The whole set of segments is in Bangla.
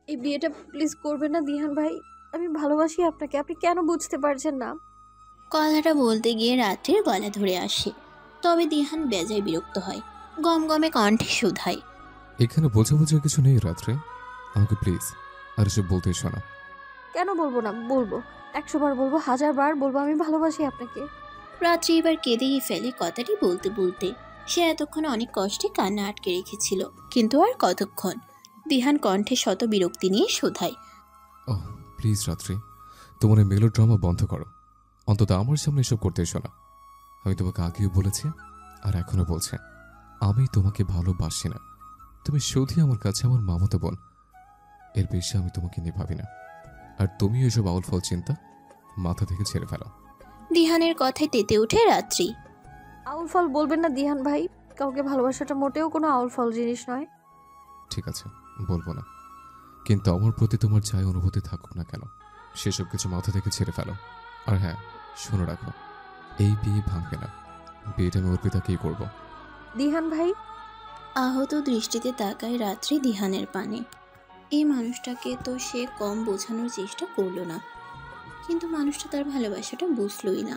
এই বিয়েটা প্লিজ করবেন না দিহান ভাই। আমি ভালোবাসি আপনাকে, আপনি কেন বুঝতে পারছেন না? কথাটা বলতে গিয়ে রাত্রির গলা ধরে আসে। তবে দিহান বেজায় বিরক্ত হয়, গমগমে কণ্ঠে শুধায়। এখানে বোঝাবুঝির কিছু নেই রাত্রে। আমাকে প্লিজ আর এসব বলতে এসো না। কেন বলবো না? বলবো। 100 বার বলবো, 1000 বার বলবো, আমি ভালোবাসি আপনাকে। রাত্রি এবার কেঁদেই ফেলে কথাটি বলতে বলতে। সে এতক্ষণ অনেক কষ্টে কান্না আটকে রেখেছিল, কিন্তু আর কতক্ষণ। দিহান কণ্ঠে শত বিরক্তি নিয়ে শোধায়। ওহ প্লিজ রাত্রি, তোমার এই মেলো ড্রামা বন্ধ করো। অন্তত আমার সামনে এসব করতে এসো না। আমি তোমাকে আগেও বলেছি আর এখনো বলছি, আমি তোমাকে ভালোবাসি না। তুমি শুধুই আমার কাছে আমার মামাতো বোন। এর বেশি আমি তোমাকে নিয়ে ভাবি না। আর তুমিও এসব আউল ফল চিন্তা মাথা থেকে ছেড়ে ফেলো। দিহানের কথায় তেতে ওঠে রাত্রি। আউল ফল বলবেন না দিহান ভাই। কাউকে ভালোবাসাটা মোটেও কোনো আউল ফল জিনিস নয়। ঠিক আছে, বলবো না। কিন্তু আমার প্রতি তোমার যাই অনুভূতি থাকুক না কেন, সেসব কিছু মাথা থেকে ছেড়ে ফেলো। আর হ্যাঁ, শুনে রাখো, এই বিয়ে ভাঙবে না। বিয়েটা আমি অর্পিতাকেই করবো। দিহান ভাই। আহত দৃষ্টিতে তাকায় রাত্রি দিহানের পানে। এই মানুষটাকে তো সে কম বোঝানোর চেষ্টা করলো না, কিন্তু মানুষটা তার ভালোবাসাটা বুঝলই না।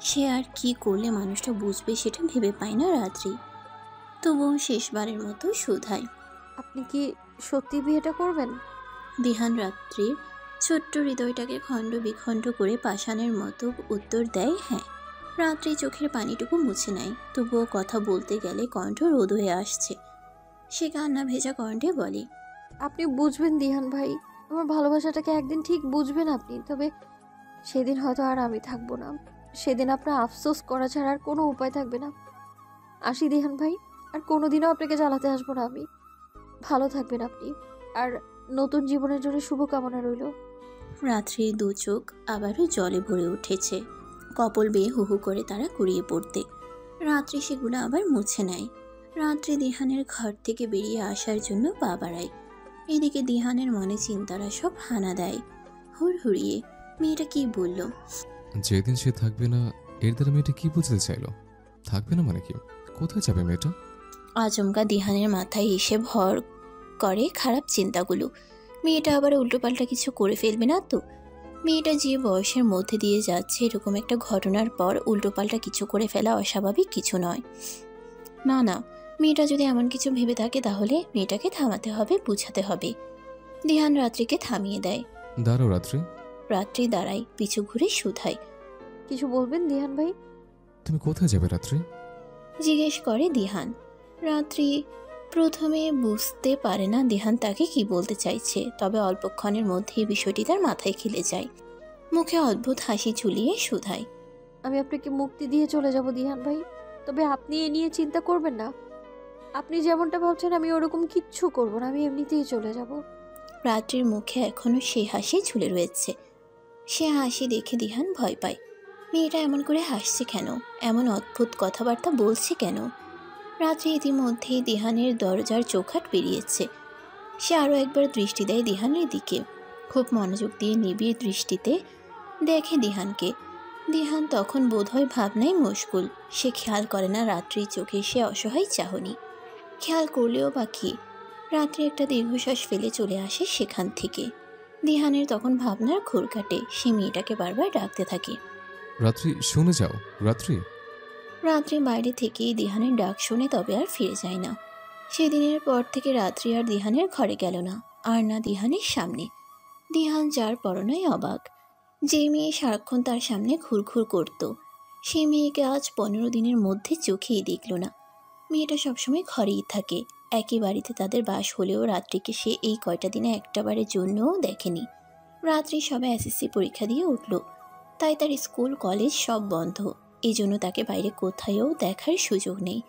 সে আর কি করলে মানুষটা বুঝবে সেটা ভেবে পায় না রাত্রি। তবুও শেষবারের মতো শুধায়। আপনি কি সত্যি বিয়েটা করবেন? দিহান রাত্রির ছোট্ট হৃদয়টাকে খণ্ড বিখণ্ড করে পাষাণের মতো উত্তর দেয়, হ্যাঁ। রাত্রি চোখের পানিটুকু মুছে নেয়, তবুও কথা বলতে গেলে কণ্ঠ রোদ হয়ে আসছে। সে কান্না ভেজা কণ্ঠে বলে। আপনি বুঝবেন দিহান ভাই, আমার ভালোবাসাটাকে একদিন ঠিক বুঝবেন আপনি। তবে সেদিন হয়তো আর আমি থাকবো না। সেদিন আপনার আফসোস করা ছাড়া আর কোনো উপায় থাকবে না। আসি দিহান ভাই, আর কোনোদিনও আপনাকে জ্বালাতে আসবো না আমি। ভালো থাকবেন আপনি। আর নতুন জীবনের জন্য শুভকামনা রইল। রাত্রির দু চোখ আবারও জলে ভরে উঠেছে, কপল বেয়ে হু হু করে তারা কুড়িয়ে পড়তে। রাত্রি সেগুলো আবার মুছে নেয়। রাত্রি দিহানের ঘর থেকে বেরিয়ে আসার জন্য পা বাড়ায়। এদিকে দিহানের মনে চিন্তারা সব হানা দেয় হুড়হুড়িয়ে। মেয়েটা কি বলল? যেদিন সে থাকবে না, এর দ্বারা মেয়েটা কি বুঝতে চাইলো? থাকবে না মানে কি? কোথায় যাবে মেয়েটা? আচমকা দিহানের মাথায় এসে ভর করে খারাপ চিন্তাগুলো। মেয়েটা আবার উল্টোপাল্টা কিছু করে ফেলবে না তো? মেয়েটা যে বয়সের মধ্যে দিয়ে যাচ্ছে, এরকম একটা ঘটনার পর উল্টোপাল্টা কিছু করে ফেলা অস্বাভাবিক কিছু নয়। না না, মেয়েটা যদি এমন কিছু ভেবে থাকে তাহলে মেয়েটাকে থামাতে হবে, বুঝাতে হবে। দিহান রাত্রিকে থামিয়ে দেয়। দাঁড়াও রাত্রি। রাত্রি দাঁড়ায়, পিছু ঘুরে শুধায়। কিছু বলবেন দিহান ভাই? তুমি কোথায় যাবে রাত্রি? জিজ্ঞেস করে দিহান। রাত্রি প্রথমে বুঝতে পারে না দিহান তাকে কি বলতে চাইছে, তবে অল্পক্ষণের মধ্যেই বিষয়টি তার মাথায় খেলে যায়। মুখে অদ্ভুত হাসি ঝুলিয়ে শুধায়। আমি আপনাকে মুক্তি দিয়ে চলে যাব দিহান ভাই। তবে আপনি এ নিয়ে চিন্তা করবেন না। আপনি যেমনটা ভাবছেন আমি ওরকম কিচ্ছু করব না, আমি এমনিতেই চলে যাব। রাত্রির মুখে এখনো সেই হাসি ঝুলে রয়েছে। সে হাসি দেখে দিহান ভয় পায়। মেয়েটা এমন করে হাসছে কেন? এমন অদ্ভুত কথাবার্তা বলছে কেন? রাত্রি ইতিমধ্যেই দিহানের দরজার চৌখাট পেরিয়েছে। সে আরও একবার দৃষ্টি দেয় দিহানের দিকে। খুব মনোযোগ দিয়ে নিবিড় দৃষ্টিতে দেখে দিহানকে। দিহান তখন বোধহয় ভাবনায় মশগুল। সে খেয়াল করে না রাত্রির চোখে সে অসহায় চাহনি। খেয়াল করলেও বা কি, রাত্রি একটা দীর্ঘশ্বাস ফেলে চলে আসে সেখান থেকে। দিহানের তখন ভাবনার ঘোর কাটে। সে মেয়েটাকে বারবার ডাকতে থাকে। রাত্রি শুনে যাও রাত্রি। রাত্রি বাইরে থেকেই দিহানের ডাক শুনে, তবে আর ফিরে যায় না। সেদিনের পর থেকে রাত্রি আর দিহানের ঘরে গেল না, আর না দিহানের সামনে। দিহান যার পরনায় অবাক। যে মেয়ে সারাক্ষণ তার সামনে ঘুরঘুর করত, সেই মেয়েকে আজ 15 দিনের মধ্যে চোখেই দেখল না। মেয়েটা সবসময় ঘরেই থাকে। একই বাড়িতে তাদের বাস হলেও রাত্রিকে সে এই কয়টা দিনে একটাবারের জন্যও দেখেনি। রাত্রি সবে এসএসসি পরীক্ষা দিয়ে উঠল, তাই তার স্কুল কলেজ সব বন্ধ। এই জন্য তাকে বাইরে কোথায়ও দেখার সুযোগ নেই।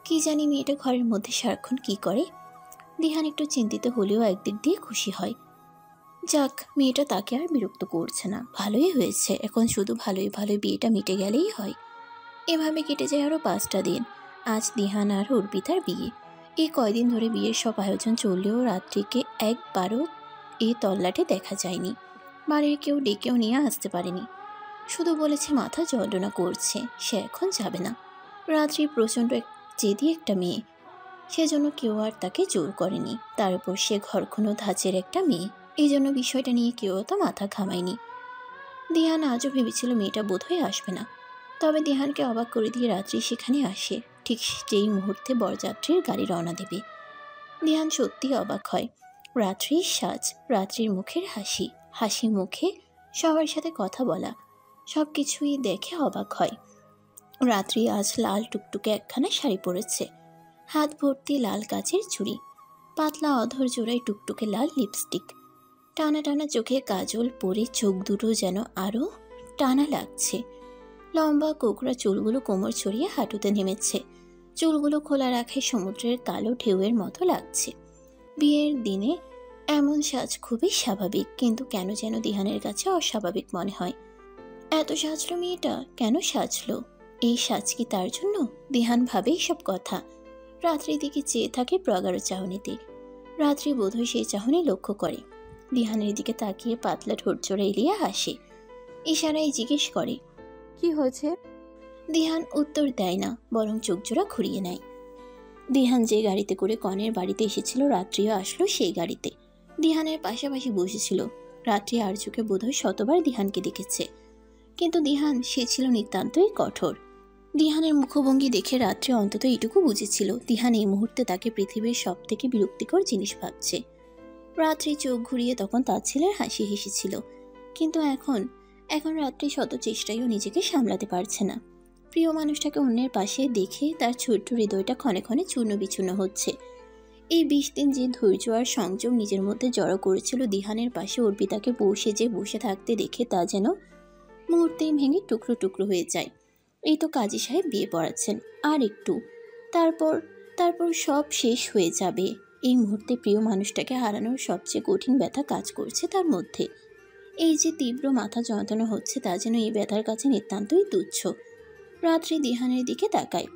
কি জানি মেয়েটা ঘরের মধ্যে সারাক্ষণ কি করে। দিহান একটু চিন্তিত হলেও একদিক দিয়ে খুশি হয়। যাক, মেয়েটা তাকে আর বিরক্ত করছে না, ভালোই হয়েছে। এখন শুধু ভালোই ভালোই বিয়েটা মিটে গেলেই হয়। এভাবে কেটে যায় আরও 5টা দিন। আজ দিহান আর অর্পিতার বিয়ে। এই কয়দিন ধরে বিয়ের সব আয়োজন চললেও রাত্রিকে একবারও এই তল্লাটে দেখা যায়নি। বাড়ির কেউ ডেকেও নিয়ে আসতে পারেনি। শুধু বলেছে মাথা যন্ত্রণা করছে, সে এখন যাবে না। রাত্রি প্রচণ্ড জেদি একটা মেয়ে। সেজন্য কেউ আর তাকে জোর করেনি। তার উপর সে ঘরকুনো ধাঁচের একটা মেয়ে, এই জন্য বিষয়টা নিয়ে কেউ তো মাথা ঘামায়নি। দিহান আজও ভেবেছিল মেয়েটা বোধহয় আসবে না, তবে দিহানকে অবাক করে দিয়ে রাত্রি সেখানে আসে। ঠিক যেই মুহূর্তে বরযাত্রীর গাড়ি রওনা দেবে, দিহান সত্যি অবাক হয়। রাত্রির সাজ, রাত্রির মুখের হাসি, হাসি মুখে সবার সাথে কথা বলা, সব কিছুই দেখে অবাক হয়। রাত্রি আজ লাল টুকটুকে একখানা শাড়ি পরেছে, হাত ভর্তি লাল কাচের চুড়ি, পাতলা অধর জোড়ায় টুকটুকে লাল লিপস্টিক, টানা টানা চোখে কাজল পরে চোখ দুটো যেন আরও টানা লাগছে। লম্বা কোকড়া চুলগুলো কোমর ছড়িয়ে হাঁটুতে নেমেছে, চুলগুলো খোলা রাখে সমুদ্রের কালো ঢেউয়ের মতো লাগছে। বিয়ের দিনে এমন সাজ খুবই স্বাভাবিক, কিন্তু কেন যেন দিহানের কাছে অস্বাভাবিক মনে হয়। এত সাজলো মেয়েটা, কেন সাজলো? এই সাজ কি তার জন্য? দিহান ভাবে এসব কথা। রাত্রির দিকে চেয়ে থাকে প্রগাঢ় চাহনিতে। রাত্রি বোধহয় সেই চাহনি লক্ষ্য করে, দিহানের দিকে তাকিয়ে পাতলা ঠোঁট জোড়া এলিয়ে হাসে, ইশারায় জিজ্ঞেস করে, কি হয়েছে? দিহান উত্তর দেয় না, বরং চোখ জোড়া ঘুরিয়ে নেয়। দিহান যে গাড়িতে করে কনের বাড়িতে এসেছিল, রাত্রিও আসলো সেই গাড়িতে। দিহানের পাশাপাশি বসেছিল। রাত্রি আর চোখে বোধহয় শতবার দিহানকে দেখেছে, কিন্তু দিহান সে ছিল নিতান্তই কঠোর। দিহানের মুখভঙ্গি দেখে রাত্রি অন্তত এইটুকু বুঝেছিল, দিহান এই মুহূর্তে তাকে পৃথিবীর সব থেকে বিরক্তিকর জিনিস ভাবছে। রাত্রি চোখ ঘুরিয়ে তখন তার ছেলের হাসি হেসেছিল, কিন্তু এখন রাত্রি শত চেষ্টায়ও নিজেকে সামলাতে পারছে না। প্রিয় মানুষটাকে অন্যের পাশে দেখে তার ছোট্ট হৃদয়টা ক্ষণে ক্ষণে চূর্ণ বিচূর্ণ হচ্ছে। এই 20 দিন যে ধৈর্য আর সংযম নিজের মধ্যে জড়ো করেছিল, দিহানের পাশে অর্পিতাকে বসে থাকতে দেখে তা যেন মুহূর্তেই ভেঙে টুকরো টুকরো হয়ে যায়। এই তো কাজী সাহেব বিয়ে পড়াচ্ছেন, আর একটু, তারপর সব শেষ হয়ে যাবে। এই মুহূর্তে প্রিয় মানুষটাকে হারানোর সবচেয়ে কঠিন ব্যথা কাজ করছে তার মধ্যে। এই যে তীব্র মাথা যন্ত্রণা হচ্ছে, তা যেন এই ব্যথার কাছে নিতান্তই তুচ্ছ। রাত্রি দিহানের দিকে তাকায়,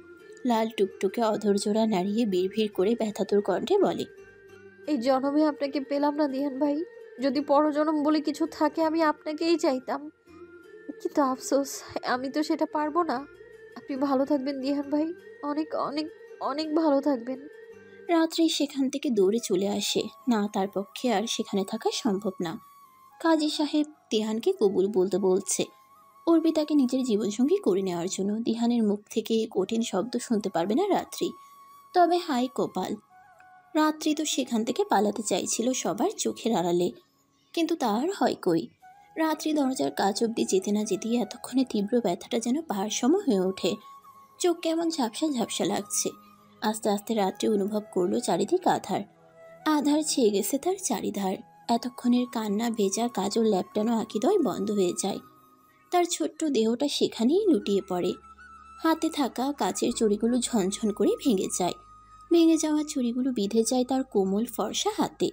লাল টুকটুকে অধৈর্যরা নাড়িয়ে বিড়ভিড় করে ব্যথাতুর কণ্ঠে বলে, এই জন্মে আপনাকে পেলাম না দিহান ভাই। যদি পরজন্ম বলে কিছু থাকে, আমি আপনাকেই চাইতাম, কিন্তু আফসোস আমি তো সেটা পারবো না। আপনি ভালো থাকবেন দিহান ভাই, অনেক অনেক অনেক ভালো থাকবেন। রাত্রি সেখান থেকে দৌড়ে চলে আসে। না, তার পক্ষে আর সেখানে থাকা সম্ভব না। কাজী সাহেব দিহানকে কবুল বলতে বলছে, অর্পিতাকে নিজের জীবনসঙ্গী করে নেওয়ার জন্য। দিহানের মুখ থেকে কঠিন শব্দ শুনতে পারবে না রাত্রি। তবে হাই কপাল, রাত্রি তো সেখান থেকে পালাতে চাইছিল সবার চোখের আড়ালে, কিন্তু তার হয় কই। রাত্রি দরজার কাছ অব্দি যেতে না যেতেই এতক্ষণে তীব্র ব্যথাটা যেন পাহাড় সম হয়ে ওঠে। চোখ কেমন ঝাপসা ঝাপসা লাগছে। আস্তে আস্তে রাত্রি অনুভব করলো চারিদিক আধার, আধার ছেয়ে গেছে তার চারিধার। এতক্ষণের কান্না ভেজা কাজল ল্যাপটানো আঁকিদয় বন্ধ হয়ে যায়। তার ছোট্ট দেহটা সেখানেই লুটিয়ে পড়ে। হাতে থাকা কাচের চুড়িগুলো ঝনঝন করে ভেঙে যায়। ভেঙে যাওয়া চুড়িগুলো বিঁধে যায় তার কোমল ফর্সা হাতে।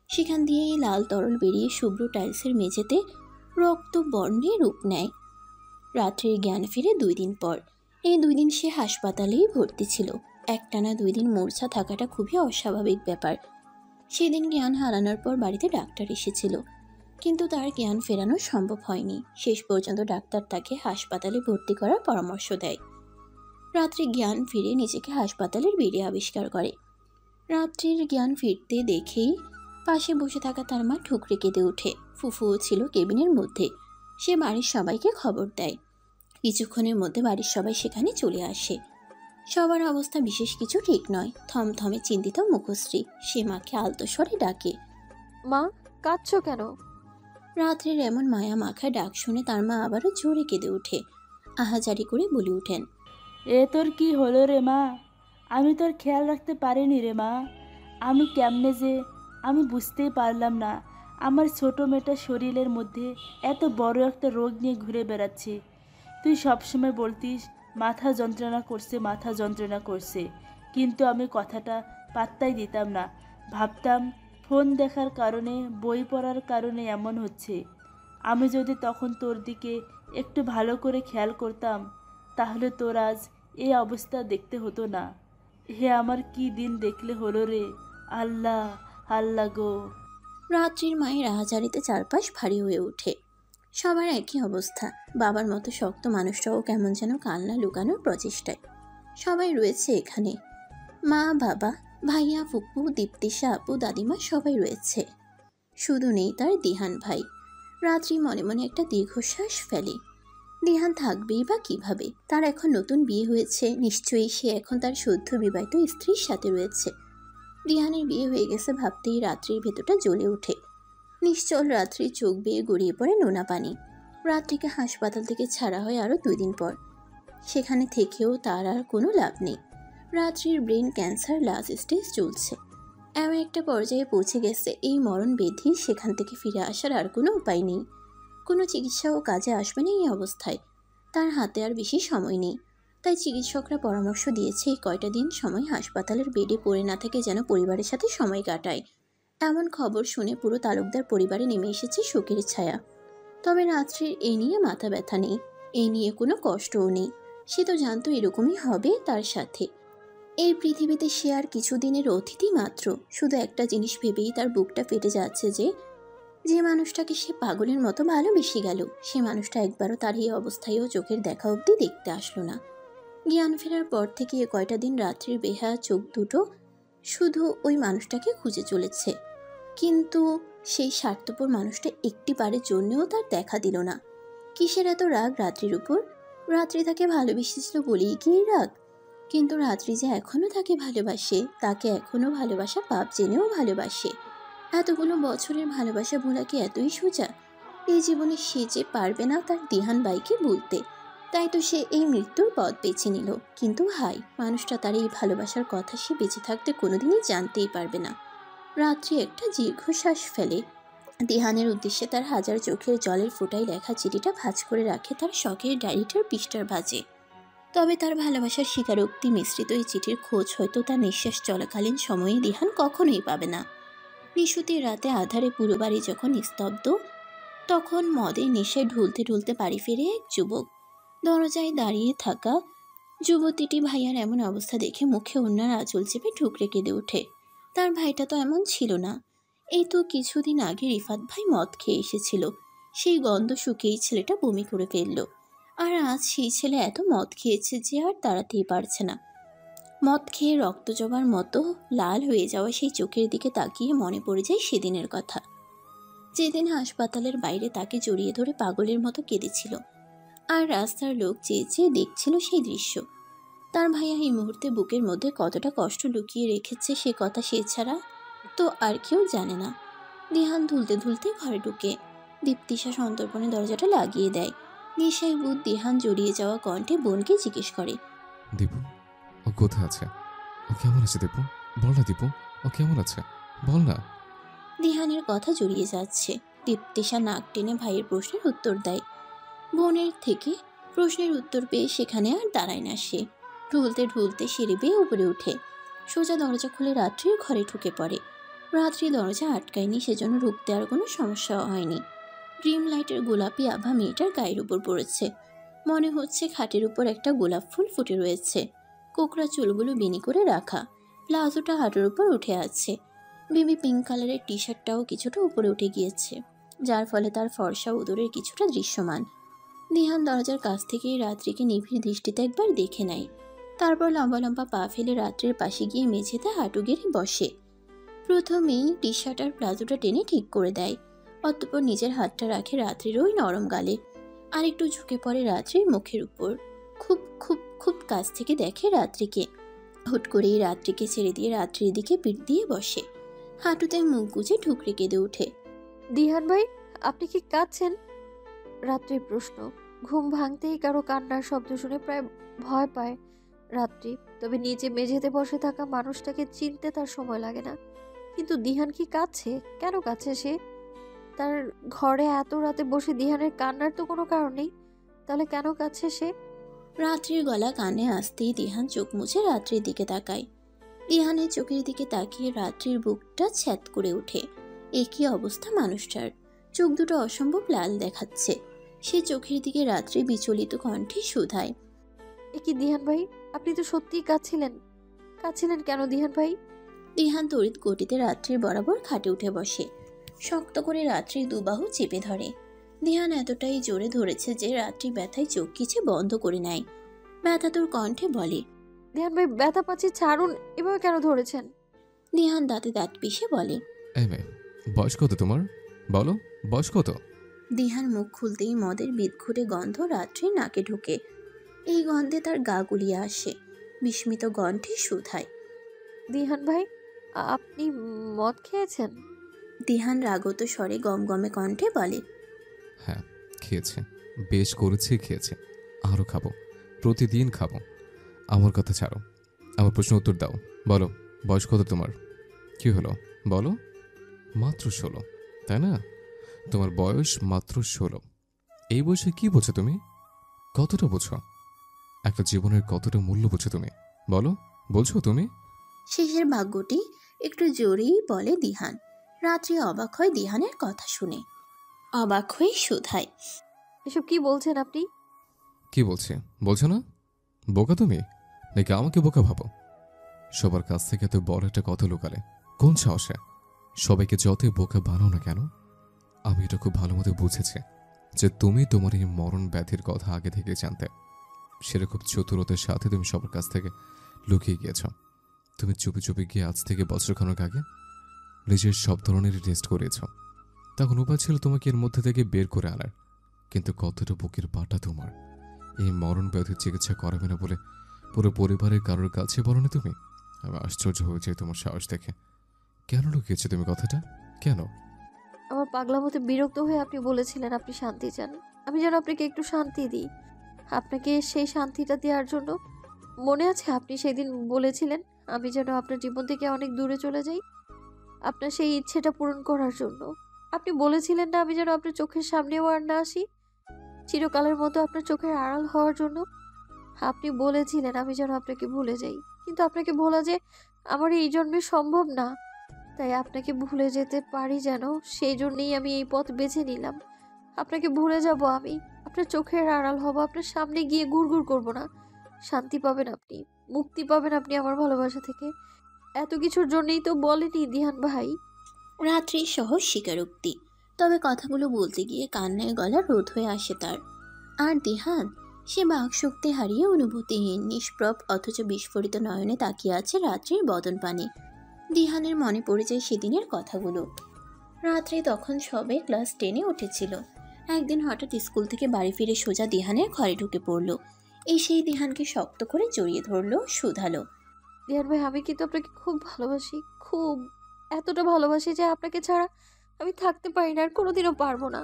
সেখান দিয়েই লাল তরল বেরিয়ে শুভ্র টাইলসের মেঝেতে রক্ত বর্ণে রূপ নেয়। রাত্রির জ্ঞান ফিরে 2 দিন পর। এই 2 দিন সে হাসপাতালেই ভর্তি ছিল। একটানা 2 দিন মূর্ছা থাকাটা খুবই অস্বাভাবিক ব্যাপার। সেদিন জ্ঞান হারানোর পর বাড়িতে ডাক্তার এসেছিল, কিন্তু তার জ্ঞান ফেরানো সম্ভব হয়নি। শেষ পর্যন্ত ডাক্তার তাকে হাসপাতালে ভর্তি করার পরামর্শ দেয়। রাত্রি জ্ঞান ফিরে নিজেকে হাসপাতালের বেডে আবিষ্কার করে। রাত্রির জ্ঞান ফিরতে দেখেই পাশে বসে থাকা তার মা ঠুকরে কেঁদে ওঠে। ফুফুও ছিল কেবিনের মধ্যে। সে বাড়ির সবাইকে খবর দেয়। কিছুক্ষণের মধ্যে বাড়ির সবাই সেখানে চলে আসে। সবার অবস্থা বিশেষ কিছু ঠিক নয়। থমথমে চিন্তিত মুখশ্রী। সে মাকে আলতো স্বরে ডাকে, মা, কাঁদছো কেন? রাত্রির এমন মায়া মাখা ডাক শুনে তার মা আবারও জোরে কেঁদে ওঠে। আহাজারি করে বলে ওঠেন, এ তোর কি হলো রে মা? আমি তোর খেয়াল রাখতে পারিনি রে মা। আমি কেমনে যে, আমি বুঝতেই পারলাম না। আমার ছোট মেয়েটা শরীরের মধ্যে এত বড় একটা রোগ নিয়ে ঘুরে বেড়াচ্ছে। তুই সবসময় বলতিস মাথা যন্ত্রণা করছে, মাথা যন্ত্রণা করছে, কিন্তু আমি কথাটা পাত্তাই দিতাম না। ভাবতাম ফোন দেখার কারণে, বই পড়ার কারণে এমন হচ্ছে। আমি যদি তখন তোর দিকে একটু ভালো করে খেয়াল করতাম, তাহলে তোর আজ এই অবস্থা দেখতে হতো না। হে আমার কি দিন দেখলে হলো রে, আল্লাহ আল্লাহ গো। রাত্রির মায়ের আহাজারিতে চারপাশ ভারী হয়ে ওঠে। সবার একই অবস্থা। বাবার মতো শক্ত মানুষটাও কেমন যেন কান্না লুকানোর প্রচেষ্টায়। সবাই রয়েছে এখানে, মা, বাবা, ভাইয়া, ফুপু, দীপ্তিশা আপু, দাদিমা সবাই রয়েছে। শুধু নেই তার দিহান ভাই। রাত্রি মনে মনে একটা দীর্ঘশ্বাস ফেলে। দিহান থাকবেই বা কিভাবে? তার এখন নতুন বিয়ে হয়েছে, নিশ্চয়ই সে এখন তার সদ্য বিবাহিত স্ত্রীর সাথে রয়েছে। দিহানের বিয়ে হয়ে গেছে ভাবতেই রাত্রির ভেতরটা জ্বলে ওঠে। নিশ্চল রাত্রির চোখ বেয়ে গড়িয়ে পড়ে নোনা পানি। রাত্রিকে হাসপাতাল থেকে ছাড়া হয় আরও 2 দিন পর। সেখানে থেকেও তার আর কোনো লাভ নেই। রাত্রির ব্রেন ক্যান্সার লাস্ট স্টেজ চলছে। এমন একটা পর্যায়ে পৌঁছে গেছে এই মরণ ব্যাধি, সেখান থেকে ফিরে আসার আর কোনো উপায় নেই। কোনো চিকিৎসাও কাজে আসবে না এই অবস্থায়। তার হাতে আর বেশি সময় নেই। তাই চিকিৎসকরা পরামর্শ দিয়েছে এই কয়টা দিন সময় হাসপাতালের বেডে পড়ে না থেকে যেন পরিবারের সাথে সময় কাটায়। এমন খবর শুনে পুরো তালুকদার পরিবারে নেমে এসেছে শোকের ছায়া। তবে রাত্রির এই নিয়ে মাথা ব্যথা নেই, এই নিয়ে কোনো কষ্টও নেই। সে তো জানতো এরকমই হবে তার সাথে। এই পৃথিবীতে সে আর কিছুদিনের অতিথি মাত্র। শুধু একটা জিনিস ভেবেই তার বুকটা ফেটে যাচ্ছে যে মানুষটাকে সে পাগলের মতো ভালোবেসে গেল, সে মানুষটা একবারও তার এই অবস্থায়ও চোখের দেখা অবধি দেখতে আসলো না। জ্ঞান ফেরার পর থেকে এ কয়টা দিন রাত্রির বেহায়া চোখ দুটো শুধু ওই মানুষটাকে খুঁজে চলেছে। কিন্তু সেই স্বার্থপর মানুষটা একটি বারের জন্যও তার দেখা দিল না। কিসের এত রাগ রাত্রির উপর? রাত্রি তাকে ভালোবেসেছিল বলেই কি এই রাগ? কিন্তু রাত্রি যে এখনো তাকে ভালোবাসে, তাকে এখনো ভালোবাসা পাপ জেনেও ভালোবাসে। এতগুলো বছরের ভালোবাসা ভোলা কি এতই সোজা? এই জীবনে সে যে পারবে না তার দিহান বাইকে বলতে, তাই তো সে এই মৃত্যুর পথ বেছে নিল। কিন্তু হাই, মানুষটা তার এই ভালোবাসার কথা সে বেঁচে থাকতে কোনোদিনই জানতেই পারবে না। রাত্রি একটা দীর্ঘশ্বাস ফেলে। দিহানের উদ্দেশ্যে তার হাজার চোখের জলের ফোঁটায় লেখা চিঠিটা ভাঁজ করে রাখে তার শখের ডায়েরিটার পৃষ্ঠার ভাঁজে। তবে তার ভালোবাসার স্বীকারোক্তি মিশ্রিত এই চিঠির খোঁজ হয়তো তার নিঃশ্বাস চলাকালীন সময়ে দিহান কখনোই পাবে না। নিশুতির রাতে আধারে পুরো বাড়ি যখন নিস্তব্ধ, তখন মদে নেশায় ঢুলতে ঢুলতে বাড়ি ফিরে এক যুবক। দরজায় দাঁড়িয়ে থাকা যুবতীটি ভাইয়ার এমন অবস্থা দেখে মুখে ওড়নার আঁচল চেপে ঠুকরে কেঁদে ওঠে। তার ভাইটা তো এমন ছিল না। এই তো কিছুদিন আগে রিফাত ভাই মদ খেয়ে এসেছিল, সেই গন্ধ শুকেই ছেলেটা বমি করে ফেলল। আর আজ সেই ছেলে এত মদ খেয়েছে যে আর তাড়াতেই পারছে না। মদ খেয়ে রক্ত জবার মতো লাল হয়ে যাওয়া সেই চোখের দিকে তাকিয়ে মনে পড়ে যায় সেদিনের কথা, যেদিন হাসপাতালের বাইরে তাকে জড়িয়ে ধরে পাগলের মতো কেঁদেছিল, আর রাস্তার লোক চেয়ে চেয়ে দেখছিল সেই দৃশ্য। তার ভাইয়া এই মুহূর্তে বুকের মধ্যে কতটা কষ্ট লুকিয়ে রেখেছে সে কথা সে ছাড়া তো আর কেউ জানে না। দিহান ধুলতে ধুলতে ঘরে ঢুকে। দীপ্তিশা সন্তর্পণে দরজাটা লাগিয়ে দেয়। নেশায় বুধ দিহান জড়িয়ে যাওয়া কণ্ঠে বোনকে জিজ্ঞেস করে, দীপু, ও কোথায় আছে? ও কেমন আছে দীপু? বল না দীপু, ও কেমন আছে? বল না। দিহানের কথা জড়িয়ে যাচ্ছে। দীপ্তিশা নাক টেনে ভাইয়ের প্রশ্নের উত্তর দেয়। বোনের থেকে প্রশ্নের উত্তর পেয়ে সেখানে আর দাঁড়ায় না সে। ঢুলতে ঢুলতে সিঁড়ি বেয়ে উপরে উঠে সোজা দরজা খুলে রাত্রির ঘরে ঢুকে পড়ে। রাত্রি দরজা আটকায়নি, সেজন্য ঢুকতে আর কোনো সমস্যা হয়নি। ড্রিম লাইটের গোলাপি আভা মেয়েটার গায়ের উপর পড়েছে। মনে হচ্ছে খাটের উপর একটা গোলাপ ফুল ফুটে রয়েছে। কোকড়া চুলগুলো বিনি করে রাখা, প্লাজোটা হাঁটুর উপর উঠে আছে। বেবি পিঙ্ক কালারের টি শার্টটাও কিছুটা উপরে উঠে গিয়েছে, যার ফলে তার ফর্সা উদরের কিছুটা দৃশ্যমান। দিহান দরজার কাছ থেকেই রাত্রিকে নিবিড় দৃষ্টিতে একবার দেখে নেয়। তারপর লম্বা লম্বা পা ফেলে রাত্রির পাশে গিয়ে মেঝেতে হাঁটু গেড়ে বসে। প্রথমেই টি শার্ট আর প্লাজোটা টেনে ঠিক করে দেয়। অতঃপর নিজের হাতটা রাখে রাত্রির ওই নরম গালে, আর একটু ঝুঁকে পড়ে রাত্রির মুখের উপর। খুব খুব খুব কাছ থেকে দেখে রাত্রিকে। হুট করেই রাত্রিকে ছেড়ে দিয়ে রাত্রির দিকে পিঠ দিয়ে বসে। হাঁটুতে মুখ গুজে ঠুকরে কেঁদে ওঠে। দিহান ভাই, আপনি কি কাঁদছেন? রাত্রির প্রশ্ন। ঘুম ভাঙতেই কারো কান্নার শব্দ শুনে প্রায় ভয় পায় রাত্রি। তবে নিচে মেঝেতে বসে থাকা মানুষটাকে চিনতে তার সময় লাগে না। কিন্তু দিহান কি কাঁদছে? কেন কাঁদছে সে? তার ঘরে এত রাতে বসে দিহানের কান্নার তো কোনো কারণ নেই, তাহলে কেন কাঁদছে সে? রাত্রির গলা কানে আসতেই দিহান চোখ মুছে রাত্রির দিকে তাকায়। দিহানের চোখের দিকে তাকিয়ে রাত্রির বুকটা ছ্যাদ করে ওঠে। একই অবস্থা মানুষটার, চোখ দুটো অসম্ভব লাল দেখাচ্ছে। সে চোখের দিকে রাত্রি বিচলিত কণ্ঠে শুধায়, এ কি দিহান ভাই, আপনি তো সত্যিই কাঁদছিলেন। কাঁদছিলেন কেন দিহান ভাই? দিহান তড়িৎ গতিতে রাত্রির বরাবর খাটে উঠে বসে। শক্ত করে রাত্রির দুবাহু চেপে ধরে। দিহান এতটাই জোরে ধরেছে যে রাত্রি ব্যথায় চোখ কিছু বন্ধ করে নেয়। ব্যথা তোর কণ্ঠে বলে, দিহান ভাই, ব্যথা পাচ্ছি, ছাড়ুন। এভাবে কেন ধরেছেন? দিহান দাঁতে দাঁত পিষে বলে। এই মেয়ে, বয়স কত তোমার? বলো, বয়স কত? দিহান মুখ খুলতেই মদের বিদঘুটে গন্ধ রাত্রির নাকে ঢুকে। এই গন্ধে তার গা গুলিয়ে আসে। বিস্মিত কণ্ঠে শুধায়। দিহান ভাই, আপনি মদ খেয়েছেন? দিহান রাগত স্বরে গমগমে কণ্ঠে বলে। হ্যাঁ, খেয়েছে, বেশ করেছে, খেয়েছে, আরও খাবো, প্রতিদিন খাবো। আমার কথা ছাড়ো, আমার প্রশ্ন উত্তর দাও। বলো, বয়স কত তোমার? কি হলো বলো? মাত্র 16, তাই না? তোমার বয়স মাত্র 16। এই বয়সে কি বোঝো তুমি? কতটা বোঝো? একটা জীবনের কতটা মূল্য বোঝো তুমি? বলো, বলছো তুমি? শেষের বাক্যটি একটু জোরেই বলে দিহান। রাত্রি অবাক হয় দিহানের কথা শুনে। অবাক হয়ে শুধায়। এসব কি বলছেন আপনি? কি বলছে? বলছো না? বোকা তুমি, নাকি আমাকে বোকা ভাবো? সবার কাছ থেকে এত বড় একটা কথা লুকালে কোন সাহসে? সবাইকে যতই বোকা বানাও না কেন, আমি এটা খুব ভালো মতো বুঝেছি যে তুমি তোমার এই মরণ ব্যাধির কথা আগে থেকে জানতে। সেটা খুব চতুরতার সাথে তুমি সবার কাছ থেকে লুকিয়ে গিয়েছ। তুমি চুপি চুপি গিয়ে আজ থেকে বছরখানেক আগে নিজের সব ধরনের টেস্ট করিয়েছ। তখন উপায় ছিল তোমাকে এর মধ্যে থেকে বের করে আনার, কিন্তু কতটা বুকের পাটা তোমার এই মরণ ব্যাধির চিকিৎসা করাবে না বলে পুরো পরিবারের কারোর কাছে বলনি তুমি? আমি আশ্চর্য হয়ে যাই তোমার সাহস দেখে। কেন লুকিয়েছো তুমি কথাটা? কেন? আমার পাগলামোতে বিরক্ত হয়ে আপনি বলেছিলেন আপনি শান্তি চান, আমি যেন আপনাকে একটু শান্তি দিই। আপনাকে সেই শান্তিটা দেওয়ার জন্য মনে আছে আপনি সেদিন বলেছিলেন আমি যেন আপনার জীবন থেকে অনেক দূরে চলে যাই, আপনার সেই ইচ্ছেটা পূরণ করার জন্য। আপনি বলেছিলেন না আমি যেন আপনার চোখের সামনেও আর না আসি, চিরকালের মতো আপনার চোখের আড়াল হওয়ার জন্য। আপনি বলেছিলেন আমি যেন আপনাকে ভুলে যাই, কিন্তু আপনাকে ভোলা যে আমার এই জন্মে সম্ভব না। তাই আপনাকে ভুলে যেতে পারি যেন, সেই জন্যই আমি এই পথ বেছে নিলাম। আপনাকে ভুলে যাব আমি, আপনার চোখের আড়াল হব, আপনার সামনে গিয়ে ঘুরঘুর করব না। শান্তি পাবেন আপনি, মুক্তি পাবেন আপনি আমার ভালোবাসা থেকে। এত কিছুর জন্যই তো বলেনি দিহান ভাই। রাত্রি সহজ স্বীকারোক্তি, তবে কথাগুলো বলতে গিয়ে কান্নায় গলা রোধ হয়ে আসে তার। আর দিহান, সে বাকশক্তি হারিয়ে অনুভূতিহীন, নিষ্প্রভ অথচ বিস্ফোরিত নয়নে তাকিয়ে আছে রাত্রির বদন পানে। দিহানের মনে পড়ে যায় সেদিনের কথাগুলো। রাত্রি তখন সবে ক্লাস 10-এ উঠেছিল। একদিন হঠাৎ স্কুল থেকে বাড়ি ফিরে সোজা দিহানের ঘরে ঢুকে পড়ল। এসেই দিহানকে শক্ত করে জড়িয়ে ধরল, শুধালো। দিহান ভাই, আমি কিন্তু আপনাকে খুব ভালোবাসি, খুব, এতটা ভালোবাসি যে আপনাকে ছাড়া আমি থাকতে পারি না, আর কোনোদিনও পারবো না।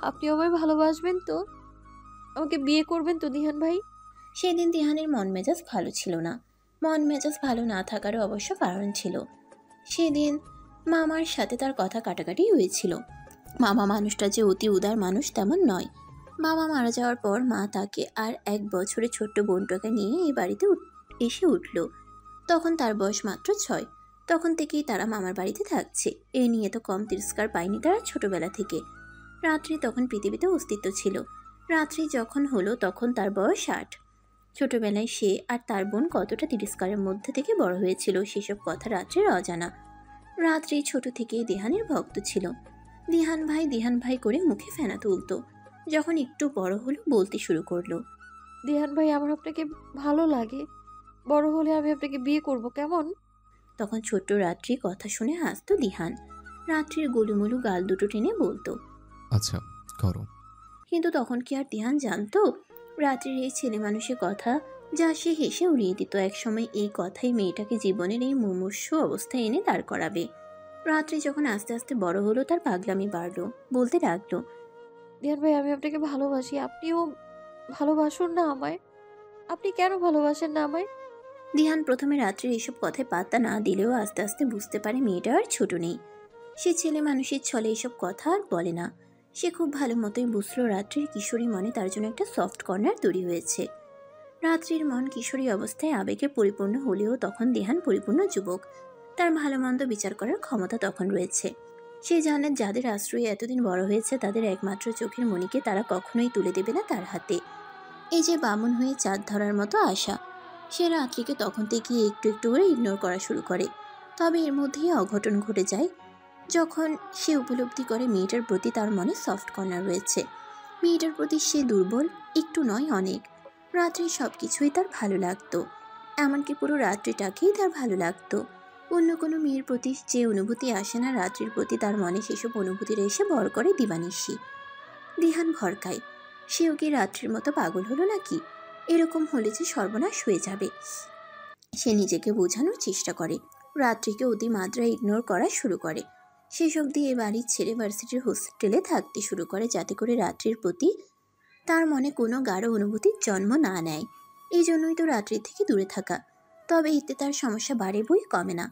আপনি আমায় ভালোবাসবেন তো? আমাকে বিয়ে করবেন তো দিহান ভাই? সেদিন দিহানের মন মেজাজ ভালো ছিল না। মন মেজাজ ভালো না থাকারও অবশ্য কারণ ছিল। সেদিন মামার সাথে তার কথা কাটাকাটি হয়েছিল। মামা মানুষটা যে অতি উদার মানুষ তেমন নয়। বাবা মারা যাওয়ার পর মা তাকে আর 1 বছরের ছোট্ট বোনটাকে নিয়ে এই বাড়িতে এসে উঠল। তখন তার বয়স মাত্র 6। তখন থেকেই তারা মামার বাড়িতে থাকছে। এ নিয়ে তো কম তিরস্কার পায়নি তারা ছোটবেলা থেকে। রাত্রি তখন পৃথিবীতে অস্তিত্ব ছিল। রাত্রি যখন হলো তখন তার বয়স 8। ছোটবেলায় সে আর তার বোন কতটা তিরস্কারের মধ্যে থেকে বড় হয়েছিল সেসব কথা রাত্রির অজানা। রাত্রি ছোট থেকেই দিহানের ভক্ত ছিল। দিহান ভাই করে মুখে ফেনা তুলতো। যখন একটু বড় হলো বলতে শুরু করলো। দিহান ভাই, আমার আপনাকে ভালো লাগে, বড় হলে আমি আপনাকে বিয়ে করব, কেমন? তখন ছোট্ট রাত্রি কথা শুনে হাসতো দিহান। রাত্রির গোলুমলু গাল দুটো টেনে বলতো, আচ্ছা, করো। কিন্তু তখন কি আর দিহান জানতো রাত্রির এই ছেলে মানুষের কথা, যা সে হেসে উড়িয়ে দিত। একসময় এই কথাই মেয়েটাকে জীবনের এই মুমূর্ষু অবস্থায় এনে দাঁড় করাবে। রাত্রি যখন আস্তে আস্তে বড় হলো তার পাগলামি বাড়লো, বলতে লাগলো। দিহান ভাই, আমি আপনাকে ভালোবাসি, আপনিও ভালোবাসুন না আমায়। আপনি কেন ভালোবাসেন না আমায়? দিহান প্রথমে রাত্রির এসব কথায় পাত্তা না দিলেও আস্তে আস্তে বুঝতে পারে মেয়েটা আর ছোট নেই। সে ছেলে মানুষের ছলে এসব কথা আর বলে না। সে খুব ভালো মতোই বুঝলো রাত্রির কিশোরী মনে তার জন্য একটা সফট কর্নার তৈরি হয়েছে। রাত্রির মন কিশোরী অবস্থায় আবেগে পরিপূর্ণ হলেও তখন দিহান পরিপূর্ণ যুবক। তার ভালো মন্দ বিচার করার ক্ষমতা তখন রয়েছে। সে জানে যাদের আশ্রয়ে এতদিন বড় হয়েছে তাদের একমাত্র চোখের মণিকে তারা কখনোই তুলে দেবে না তার হাতে। এই যে বামুন হয়ে চাঁদ ধরার মতো আশা, সে রাত্রিকে তখন থেকে একটু একটু করে ইগনোর করা শুরু করে। তবে এর মধ্যেই অঘটন ঘটে যায় যখন সে উপলব্ধি করে মেয়েটার প্রতি তার মনে সফট কর্নার রয়েছে। মেয়েটার প্রতি সে দুর্বল, একটু নয় অনেক। রাত্রির সব কিছুই তার ভালো লাগতো, এমনকি পুরো রাত্রিটাকেই তার ভালো লাগতো। অন্য কোনো মেয়ের প্রতি যে অনুভূতি আসে না, রাত্রির প্রতি তার মনে সেসব অনুভূতির এসে ভর করে দিবানিশি। দিহান ভরকায়, সেও কি রাত্রির মতো পাগল হলো নাকি? এরকম হলে যে সর্বনাশ হয়ে যাবে। সে নিজেকে বোঝানোর চেষ্টা করে, রাত্রিকে অতি মাত্রায় ইগনোর করা শুরু করে। সেসব দিয়ে বাড়ি ছেড়ে ভার্সিটির হোস্টেলে থাকতে শুরু করে, যাতে করে রাত্রির প্রতি তার মনে কোনো গাঢ় অনুভূতির জন্ম না নেয়। এই জন্যই তো রাত্রির থেকে দূরে থাকা। তবে এতে তার সমস্যা বাড়ে বই কমে না।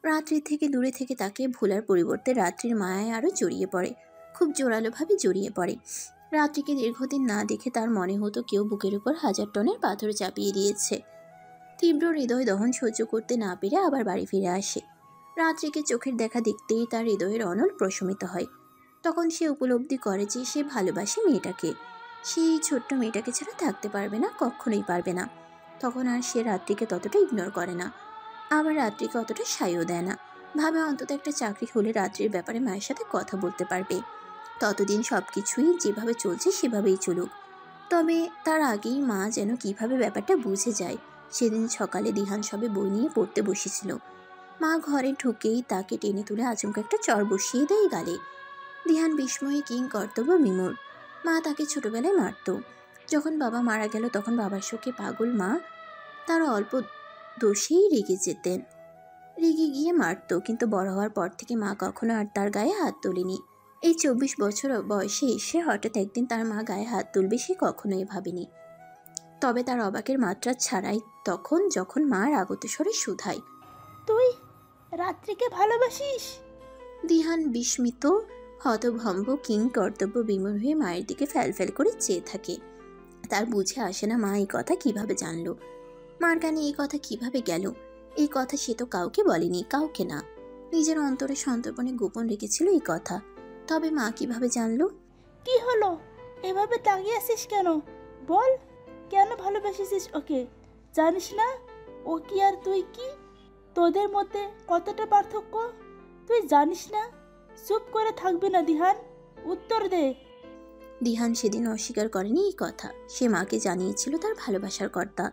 রাত্রির থেকে দূরে থেকে তাকে ভোলার পরিবর্তে রাত্রির মায়ায় আরও জড়িয়ে পড়ে, খুব জোরালোভাবে জড়িয়ে পড়ে। রাত্রিকে দীর্ঘদিন না দেখে তার মনে হতো কেউ বুকের উপর 1000 টনের পাথর চাপিয়ে দিয়েছে। তীব্র হৃদয় দহন সহ্য করতে না পেরে আবার বাড়ি ফিরে আসে। রাত্রিকে চোখের দেখা দেখতেই তার হৃদয়ের অনল প্রশমিত হয়। তখন সে উপলব্ধি করে যে সে ভালোবাসে মেয়েটাকে, সেই ছোট্ট মেয়েটাকে ছাড়া থাকতে পারবে না, কখনোই পারবে না। তখন আর সে রাত্রিকে ততটা ইগনোর করে না, আবার রাত্রিকে অতটা সাইও দেয় না। ভাবে অন্তত একটা চাকরি হলে রাত্রির ব্যাপারে মায়ের সাথে কথা বলতে পারবে। ততদিন সব কিছুই যেভাবে চলছে সেভাবেই চলুক। তবে তার আগেই মা যেন কিভাবে ব্যাপারটা বুঝে যায়। সেদিন সকালে দিহান সবে বই নিয়ে পড়তে বসেছিল। মা ঘরে ঢুকেই তাকে টেনে তুলে আচমকা একটা চর বসিয়ে দেয় গালে। দিহান বিস্ময়ে কিং কর্তব্য বিমূঢ়। মা তাকে ছোটবেলায় মারত। যখন বাবা মারা গেল তখন বাবার শোকে পাগল মা তার অল্প দোষেই রেগে যেতেন, রেগে গিয়ে মারত। কিন্তু বড় হওয়ার পর থেকে মা কখনো আর তার গায়ে হাত তোলেনি। এই 24 বছর বয়সে এসে হঠাৎ একদিন তার মা গায়ে হাত তুলবে সে কখনোই ভাবেনি। তবে তার অবাকের মাত্রা ছাড়াই তখন যখন মা আগত স্বরে শুধায়, তুই রাত্রিকে ভালোবাসিস? দিহান বিস্মিত হতভম্ব কিং কর্তব্য বিমূঢ় হয়ে মায়ের দিকে ফ্যাল করে চেয়ে থাকে। তার বুঝে আসে না মা এই কথা কিভাবে জানলো, মার কানে এই কথা কিভাবে গেল। এই কথা সে তো কাউকে বলেনি, কাউকে না। নিজের অন্তরে সন্তর্পণে গোপন রেখেছিল এই কথা। তবে মা কিভাবে জানলো? কি হলো, এভাবে তাকিয়ে আছিস কেন? বল, কেন ভালোবাসিস ওকে? জানিস না ও কি আর তুই কি? তোদের মধ্যে কতটা পার্থক্য তুই জানিস না? চুপ করে থাকবি না দিহান, উত্তর দে। দিহান সেদিন অস্বীকার করেনি এই কথা। সে মাকে জানিয়েছিল তার ভালোবাসার কর্তা,